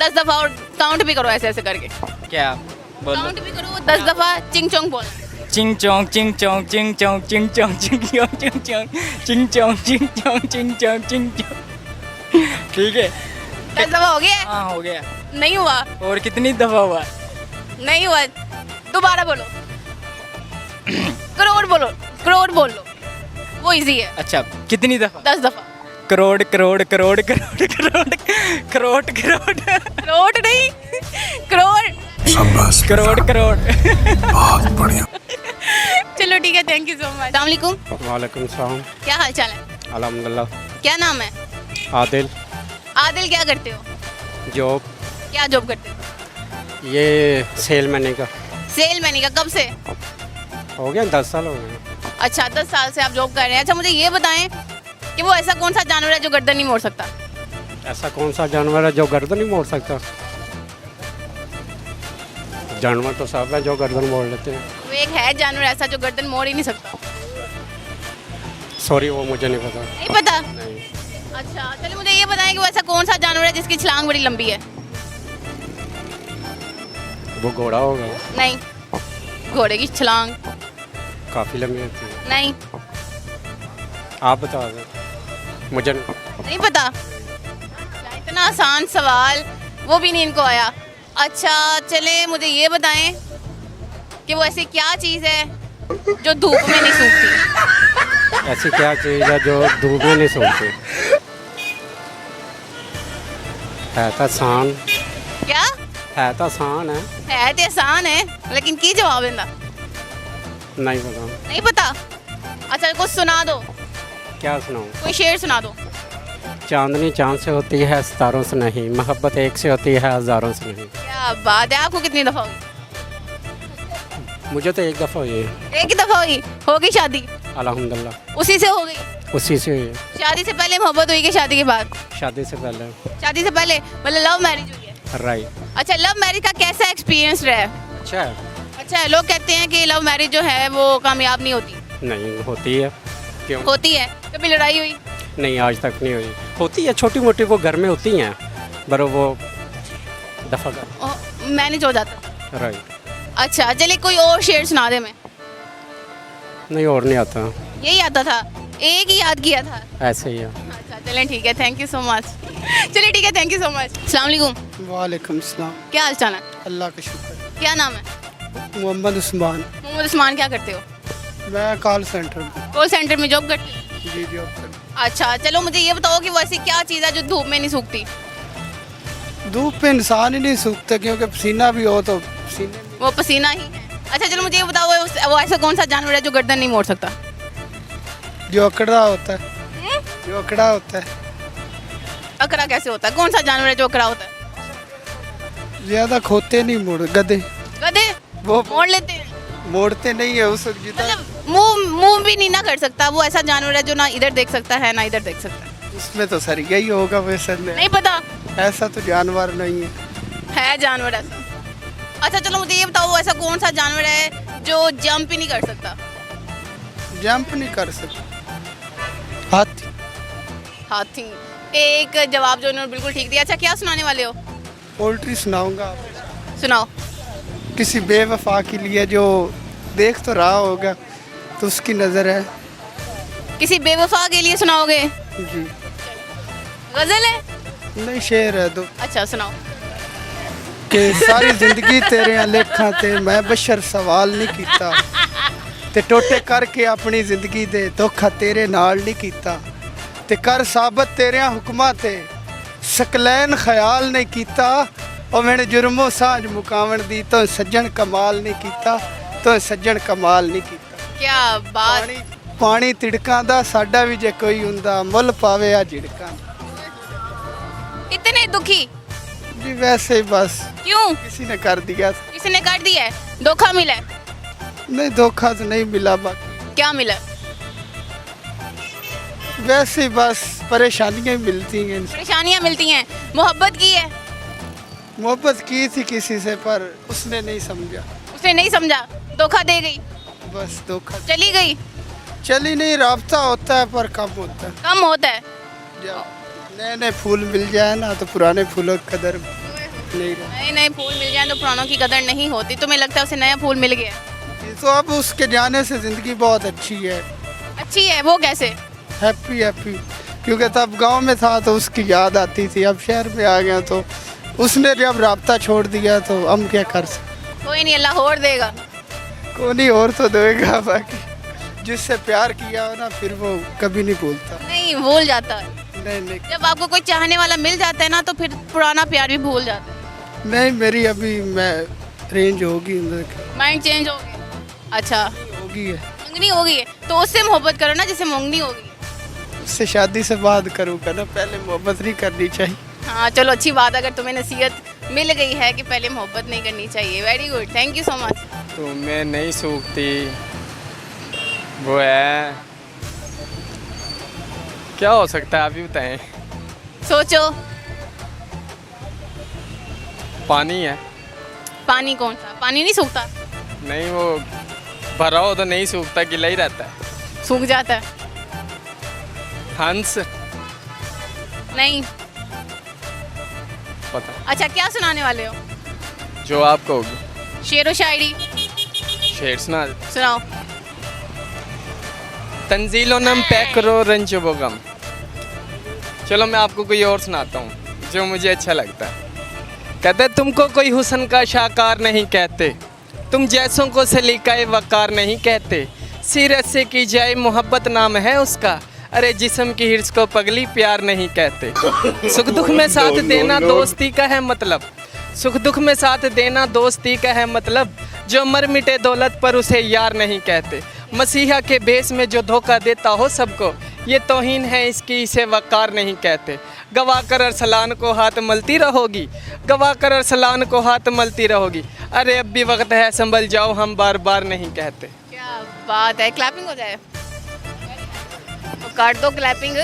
10 दफा और काउंट भी करो ऐसे ऐसे करके। क्या बोलो? काउंट भी करो 10 दफा चिंग चोंग बोलना है। चिंग चोंग चिंग चोंग चिंग चोंग चिंग चोंग चिंग चोंग चिंग चोंग चिंग चोंग चिंग चोंग चिंग चोंग चिंग चोंग। ठीक है 10 दफा हो गया? हाँ हो गया। नहीं हुआ? और कितनी दफा हुआ? नहीं हुआ। दोबारा बोलो। करोड़ बोलो, करोड़ बोल लो, वो इजी है। अच्छा कितनी दफा? 10 दफा। करोड़ करोड़ करोड़ करोड़ करोड़ करोड़ करोड़ करोड़ नहीं, करोड़। करोड़ करोड़। बहुत बढ़िया। चलो ठीक है, थैंक यू सो मच। अस्सलाम वालेकुम। वालेकुम सलाम। क्या हाल चाल है? अल्हम्दुलिल्लाह। क्या नाम है? आदिल। आदिल क्या करते हो? जॉब। क्या जॉब करते हो? ये सेल मैने का। सेल मैनी का? कब से? हो गया 10 साल हो गए। अच्छा 10 साल से आप जॉब कर रहे हैं। अच्छा मुझे ये बताएं कि वो ऐसा कौन सा जानवर है जो गर्दन नहीं मोड़ सकता? ऐसा कौन सा जानवर है जो गर्दन नहीं मोड़ सकता? जानवर तो सब है जो गर्दन मोड़ लेते हैं। वो एक है जानवर ऐसा जो गर्दन मोड़ ही नहीं सकता। सॉरी वो मुझे नहीं पता। नहीं पता? नहीं। अच्छा चलो मुझे ये बताएं कि वो ऐसा कौन सा जानवर है जिसकी छलांग बड़ी लंबी है? वो घोड़ा होगा। नहीं, घोड़े की छलांग काफ़ी लंबी होती है। नहीं। आप बता दो। मुझे नहीं पता? इतना आसान सवाल वो भी नहीं इनको आया। अच्छा चले मुझे ये बताएं कि वो ऐसी क्या चीज़ है जो धूप में नहीं सूखती? ऐसी क्या चीज़ है जो धूप में नहीं सूखती? है तो आसान। क्या है तो आसान है। है तो आसान है लेकिन की जवाब देना? नहीं पता। नहीं पता? अच्छा कुछ सुना दो, क्या सुनाऊँ? कोई शेर सुना दो। चांदनी चांद से होती है सितारों से नहीं, मोहब्बत एक से होती है हज़ारों से नहीं। क्या बात है, आपको कितनी दफ़ा हुई? मुझे तो एक दफ़ा हुई है। एक ही दफ़ा हुई? होगी शादी? अल्हम्दुलिल्लाह। उसी से हो गई? उसी से हुई है। शादी से पहले मोहब्बत हुई कि शादी के बाद? शादी से पहले। शादी से पहले मतलब लव मैरिज हुई है? राइट। अच्छा, लव मैरिज का कैसा एक्सपीरियंस रहा है? अच्छा है। अच्छा है, लोग कहते हैं कि लव मैरिज जो है वो कामयाब नहीं होती। नहीं होती है। क्यों? होती है। कभी लड़ाई हुई? नहीं, आज तक नहीं हुई। होती है छोटी मोटी, वो घर में होती हैं, पर वो दफा कर मैनेज हो जाता। राइट। अच्छा चलिए, कोई और शेर सुना दे। मैं नहीं, और नहीं आता। यही आता था, एक ही याद किया था। ऐसे ही है। अच्छा चलें, ठीक है, थैंक यू सो मच। चलिए ठीक है, थैंक यू सो मच। अस्सलाम वालेकुम। वालेकुम सलाम। क्या हाल चाल है? अल्लाह का शुक्र। क्या नाम है? मोहम्मद उस्मान। मोहम्मद उस्मान, क्या करते हो? मैं कॉल सेंटर में। कॉल सेंटर में जॉब करते हो? जी जॉब कर। अच्छा चलो, मुझे ये बताओ कि वैसी क्या चीज़ है जो धूप में नहीं सूखती? धूप पे इंसान ही नहीं सूखता, क्योंकि पसीना भी हो तो पसीने में। वो पसीना ही है। अच्छा चलो, मुझे ये बताओ वो ऐसा कौन सा जानवर है जो गर्दन नहीं मोड़ सकता? जो अकड़ा होता है। जो अकड़ा होता है। अकड़ा कैसे होता है? कौन सा जानवर है जो अकड़ा होता है? ज्यादा खोते नहीं मोड़, गधे। गधे वो मोड़ लेते हैं? मोड़ते नहीं है उस जितना। मतलब मुंह भी नहीं ना कर सकता? वो ऐसा जानवर है जो ना इधर देख सकता है ना इधर देख सकता है? उसमें तो सर यही होगा वैसे। नहीं पता। ऐसा तो जानवर नहीं है जानवर ऐसा। अच्छा चलो, मुझे ये बताओ ऐसा कौन सा जानवर है जो जंप ही नहीं कर सकता? जंप नहीं कर सकता। हाथी। हाथी। एक जवाब जो उन्होंने बिल्कुल ठीक दिया। अच्छा, क्या सुनाने वाले हो? पोल्ट्री सुनाऊंगा। सुनाओ। किसी बेवफा के लिए जो देख तो रहा होगा तो उसकी नज़र है। किसी बेवफा के लिए सुनाओगे? जी। गजल है? नहीं, शेर है दो। अच्छा सुनाओ। कि सारी जिंदगी तेरे लेखा ते मैं बशर सवाल नहीं कीता, ते टोटे करके अपनी जिंदगी दे धोखा तेरे नाल नहीं कीता, ते कर साबत तेरे हुक्मां ते सकलैन ख्याल नहीं कीता, और मैंने जुर्मो सांझ मुकावण दी तो सज्जन कमाल नहीं कीता, तो सज्जन कमाल नहीं कीता। क्या बात। पानी तिड़कां दा साडा भी जे कोई हुंदा मुल पावे आ झिड़कां। इतने दुखी? जी वैसे ही बस। क्यों? किसी ने कर दिया। किसी ने कर दिया है? धोखा मिला है? नहीं, धोखा तो नहीं मिला। बाकी क्या मिला? वैसे ही बस परेशानियां मिलती हैं। परेशानियां मिलती हैं। मोहब्बत की है? मोहब्बत की थी किसी से, पर उसने नहीं समझा। उसने नहीं समझा, धोखा दे गई? बस धोखा। चली गई? चली नहीं, राब्ता होता है पर कम होता है। कम होता है? नए नए फूल मिल जाए ना तो पुराने फूलों की कदर नहीं रही। नए नए फूल मिल जाए तो पुरानों की कदर नहीं होती। तुम्हें लगता है उसे नया फूल मिल गया? तो अब उसके जाने से ज़िंदगी बहुत अच्छी है। अच्छी है? वो कैसे? Happy happy. क्योंकि तब गांव में था तो उसकी याद आती थी, अब शहर में आ गया तो उसने जब राब्ता छोड़ दिया तो हम क्या कर सकते। कोई नहीं, अल्लाह और देगा। कोई नहीं, और तो देगा। बाकी जिससे प्यार किया हो ना, फिर वो कभी नहीं भूलता। नहीं भूल जाता है। नहीं। जब आपको कोई चाहने वाला मिल जाता है ना तो फिर पुराना प्यार भी भूल जाता है। नहीं, मेरी अभी मैं रेंज होगी, माइंड चेंज हो गया? अच्छा, होगी है। मंगनी हो गई है तो उससे मोहब्बत करो ना जिससे मंगनी होगी। उससे शादी से बात करूँगा ना, पहले मोहब्बत नहीं करनी चाहिए। हाँ चलो, अच्छी बात, अगर तुम्हें नसीहत मिल गई है कि पहले मोहब्बत नहीं करनी चाहिए। Very good, thank you so much. तुम्हें नहीं सूखती वो है, क्या हो सकता है आप ही बताएं। सोचो। पानी है। पानी? कौन सा पानी? नहीं सूखता? नहीं, वो भरा हो तो नहीं सूखता, गीला ही रहता है। सूख जाता है? हंस? नहीं पता। अच्छा, क्या सुनाने वाले हो? जो आप कहोगे। शेर व शायरी? शेर सुना। सुनाओ। तंजीलो नम पैकरो रंजो बगम। चलो मैं आपको कोई और सुनाता हूँ जो मुझे अच्छा लगता है। कहते तुमको कोई हुस्न का शाकार नहीं कहते, तुम जैसों को सलीकाए वकार नहीं कहते, सीरत से की जाए मोहब्बत नाम है उसका, अरे जिस्म की हिर्स को पगली प्यार नहीं कहते। सुख दुख में साथ देना दोस्ती का है मतलब, सुख दुख में साथ देना दोस्ती का है मतलब, जो मर मिटे दौलत पर उसे यार नहीं कहते। मसीहा के भेष में जो धोखा देता हो सबको, ये तौहीन है इसकी, इसे वक़ार नहीं कहते। गवा कर अरसलान को हाथ मलती रहोगी, गवा कर अरसलान को हाथ मलती रहोगी। अरे अब भी वक्त है संभल जाओ, हम बार बार नहीं कहते। क्या बात है, क्लैपिंग हो जाए तो काट दो क्लैपिंग।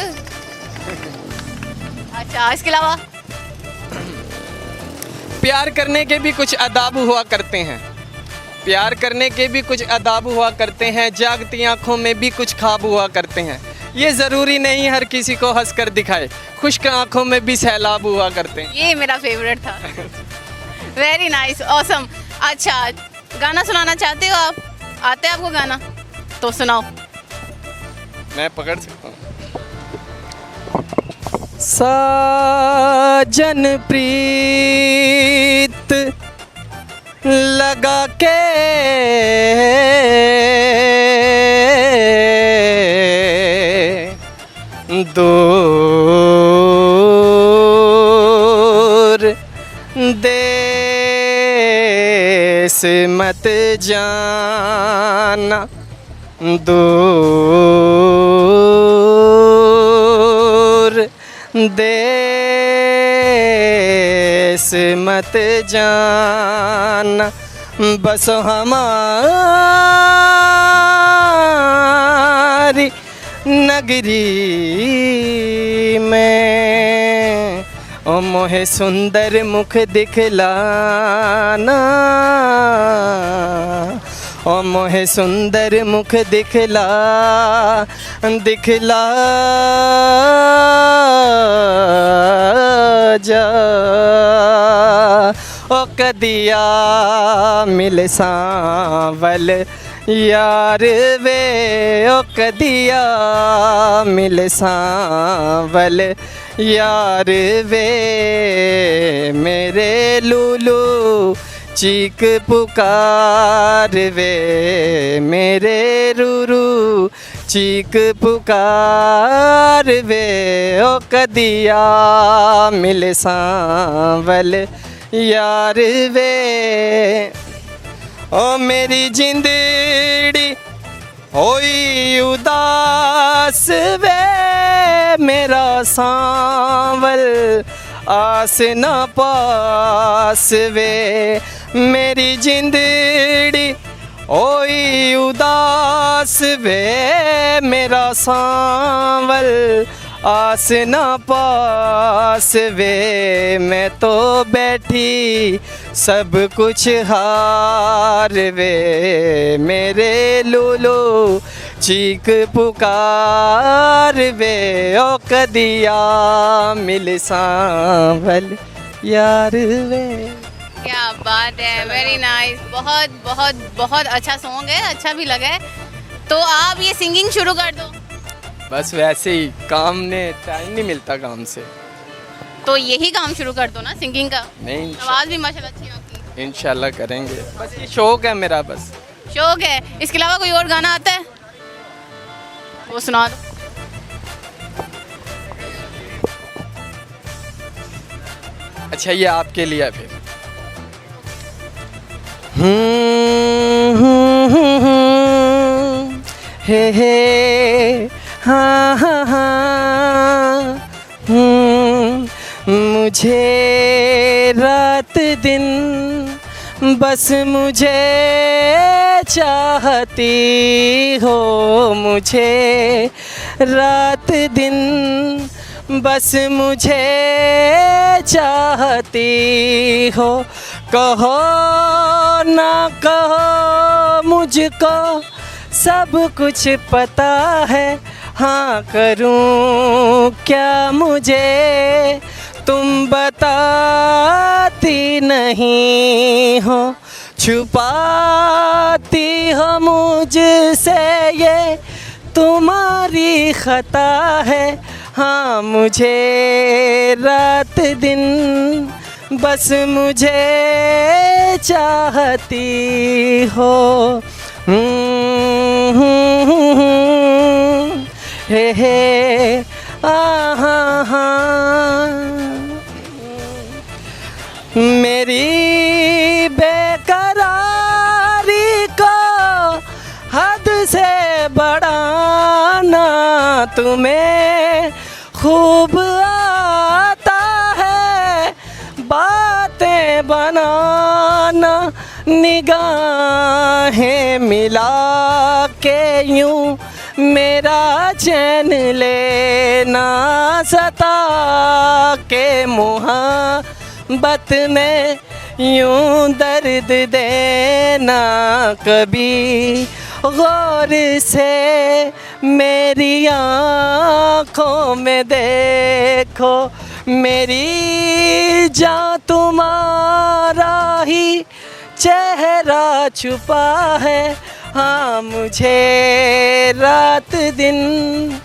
अच्छा, इसके अलावा प्यार करने के भी कुछ आदाब हुआ करते हैं, प्यार करने के भी कुछ आदाब हुआ करते हैं। जागती आंखों में भी कुछ ख्वाब हुआ करते हैं। ये ज़रूरी नहीं हर किसी को हंस कर दिखाए, खुश्क आंखों में भी सैलाब हुआ करते हैं। ये मेरा फेवरेट था। Very nice, awesome. अच्छा, गाना सुनाना चाहते हो आप? आते हैं आपको गाना? तो सुनाओ। मैं पकड़ सकता हूँ। साजन प्रीत लगा के दूर देश मत जाना, दूर देश मत जाना। बस हमारी नगरी में ओ मोहे सुंदर मुख दिखलाना, ओ मोहे सुंदर मुख दिखला जा। ओ कदिया मिल सांवल यार वे, ओ कदिया मिल सांवल यार वे। मेरे लूलू चीख पुकार वे, मेरे रूरू चीख पुकार वे। ओ कदिया मिल सांवल यार वे। ओ मेरी जिंदड़ी होई उदास वे, मेरा सांवल आस न पास वे। मेरी जिंदड़ी होई उदास वे, मेरा सांवल आस न पास वे। मैं तो बैठी सब कुछ हार वे, मेरे लूलू चीख पुकार वे। ओ कदिया मिल सांवल यार वे। क्या बात है, वेरी नाइस। बहुत बहुत बहुत अच्छा सॉन्ग है, अच्छा भी लगा है। तो आप ये सिंगिंग शुरू कर दो। बस वैसे ही, काम ने टाइम नहीं मिलता काम से। तो यही काम शुरू कर दो ना सिंगिंग का। नहीं, आवाज़ भी माशाल्लाह अच्छी है आपकी। इंशाल्लाह करेंगे, बस ये शौक है मेरा, बस शौक है। इसके अलावा कोई और गाना आता है? वो सुना दो। अच्छा, ये आपके लिए फिर। हे हाँ हाँ हाँ। मुझे रात दिन बस मुझे चाहती हो, मुझे रात दिन बस मुझे चाहती हो। कहो ना कहो मुझको सब कुछ पता है, हाँ करूं क्या मुझे तुम बताती नहीं हो। छुपाती हो मुझसे ये तुम्हारी खता है, हाँ मुझे रात दिन बस मुझे चाहती हो। हे हाँ मेरी बेकरार तुम्हें खूब आता है बातें बनाना, निगाहें मिला के यूं मेरा चैन लेना, सता के मोहब्बत में यूं दर्द देना, कभी गौर से मेरी आँखों में देखो, मेरी जान तुम्हारा ही चेहरा छुपा है, हाँ मुझे रात दिन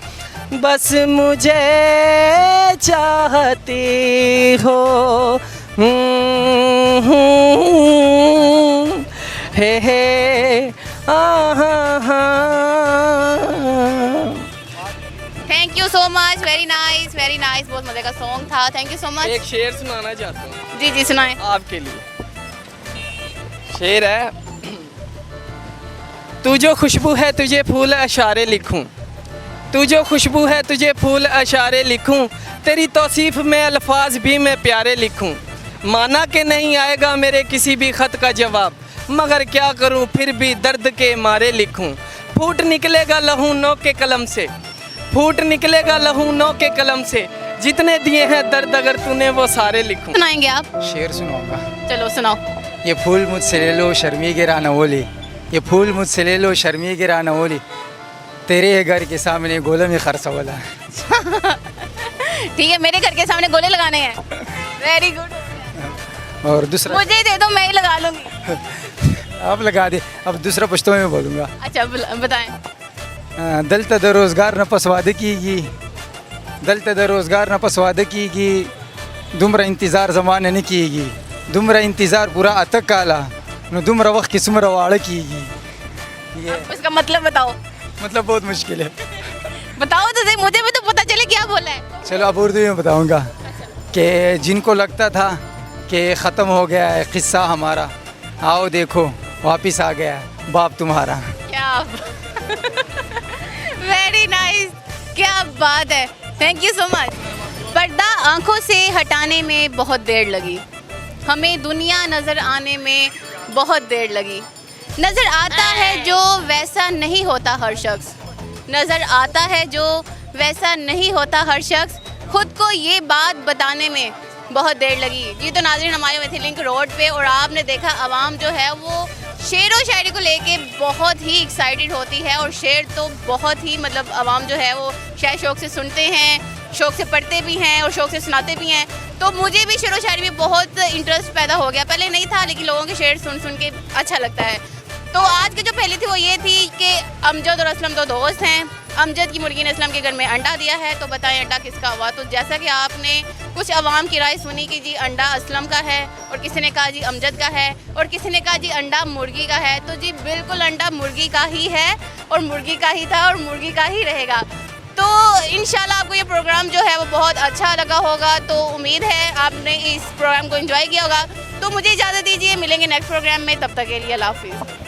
बस मुझे चाहती हो। Hey thank you so much, very nice very nice, बहुत मजे का सॉन्ग था, थैंक यू सो मच। एक शेर सुनाना चाहता हूँ जी जी सुनाएं। आपके लिए। शेर है, तू जो खुशबू है तुझे फूल अशारे लिखूं, तू जो खुशबू है तुझे फूल अशारे लिखूं, तेरी तौसीफ में अल्फाज भी मैं प्यारे लिखूं, माना कि नहीं आएगा मेरे किसी भी ख़त का जवाब, मगर क्या करूं फिर भी दर्द के मारे लिखूं, फूट निकलेगा लहू नौ के कलम से, फूट निकलेगा लहू नौ के कलम से, जितने दिए हैं दर्द अगर तूने वो सारे लिखूं। सुनाएंगे आप? शेर सुनाऊंगा। चलो सुनाओ। ये फूल मुझसे ले लो शर्मी गिरा नवोली, ये फूल मुझसे ले लो शर्मी गिरा नवोली, तेरे घर के सामने गोले में खरसवला। ठीक है, मेरे घर के सामने गोले लगाने हैं, वेरी गुड। और दूसरा मुझे दे दो, मैं ही लगा लूँगी। आप लगा दे। अब दूसरा पश्तो में बोलूँगा। अच्छा बताएं। दलता द रोज़गार न पसवाद कीगी, दलता द रोज़गार न पसवाद कीगी, दुमरा इंतज़ार ज़माने न कीगी, दुमरा इंतज़ार पूरा अतक काला न दुमरा वक्त किस्मरा वाड़ कीगी। ये उसका मतलब बताओ। मतलब बहुत मुश्किल है। बताओ तो सही, मुझे भी तो पता चले क्या बोला है। चलो अब उर्दू में बताऊँगा कि जिनको लगता था कि ख़त्म हो गया है क़िस्सा हमारा, आओ देखो वापस आ गया है बाप तुम्हारा। क्या वेरी नाइस, क्या बात है, थैंक यू सो मच। पर्दा आंखों से हटाने में बहुत देर लगी, हमें दुनिया नज़र आने में बहुत देर लगी, नज़र आता है जो वैसा नहीं होता हर शख्स, नज़र आता है जो वैसा नहीं होता हर शख्स, खुद को ये बात बताने में बहुत देर लगी। जी तो नाज़रीन, हमारे हुए थे लिंक रोड पे और आपने देखा आवाम जो है वो शेर व शायरी को लेके बहुत ही एक्साइटेड होती है, और शेर तो बहुत ही मतलब आवाम जो है वो शायद शौक़ से सुनते हैं, शौक़ से पढ़ते भी हैं और शौक़ से सुनाते भी हैं। तो मुझे भी शेर व शायरी में बहुत इंटरेस्ट पैदा हो गया, पहले नहीं था लेकिन लोगों के शेर सुन सुन के अच्छा लगता है। तो आज की जो पहली थी वो ये थी कि अमजद और असलम दो दोस्त हैं, अमजद की मुर्गी ने असलम के घर में अंडा दिया है, तो बताएं अंडा किसका हुआ। तो जैसा कि आपने कुछ आवाम की राय सुनी कि जी अंडा असलम का है, और किसी ने कहा जी अमजद का है, और किसी ने कहा जी अंडा मुर्गी का है, तो जी बिल्कुल अंडा मुर्गी का ही है और मुर्गी का ही था और मुर्गी का ही रहेगा। तो इंशाल्लाह आपको ये प्रोग्राम जो है वो बहुत अच्छा लगा होगा, तो उम्मीद है आपने इस प्रोग्राम को एंजॉय किया होगा। तो मुझे इजाज़त दीजिए, मिलेंगे नेक्स्ट प्रोग्राम में, तब तक के लिए अल्लाह हाफिज़।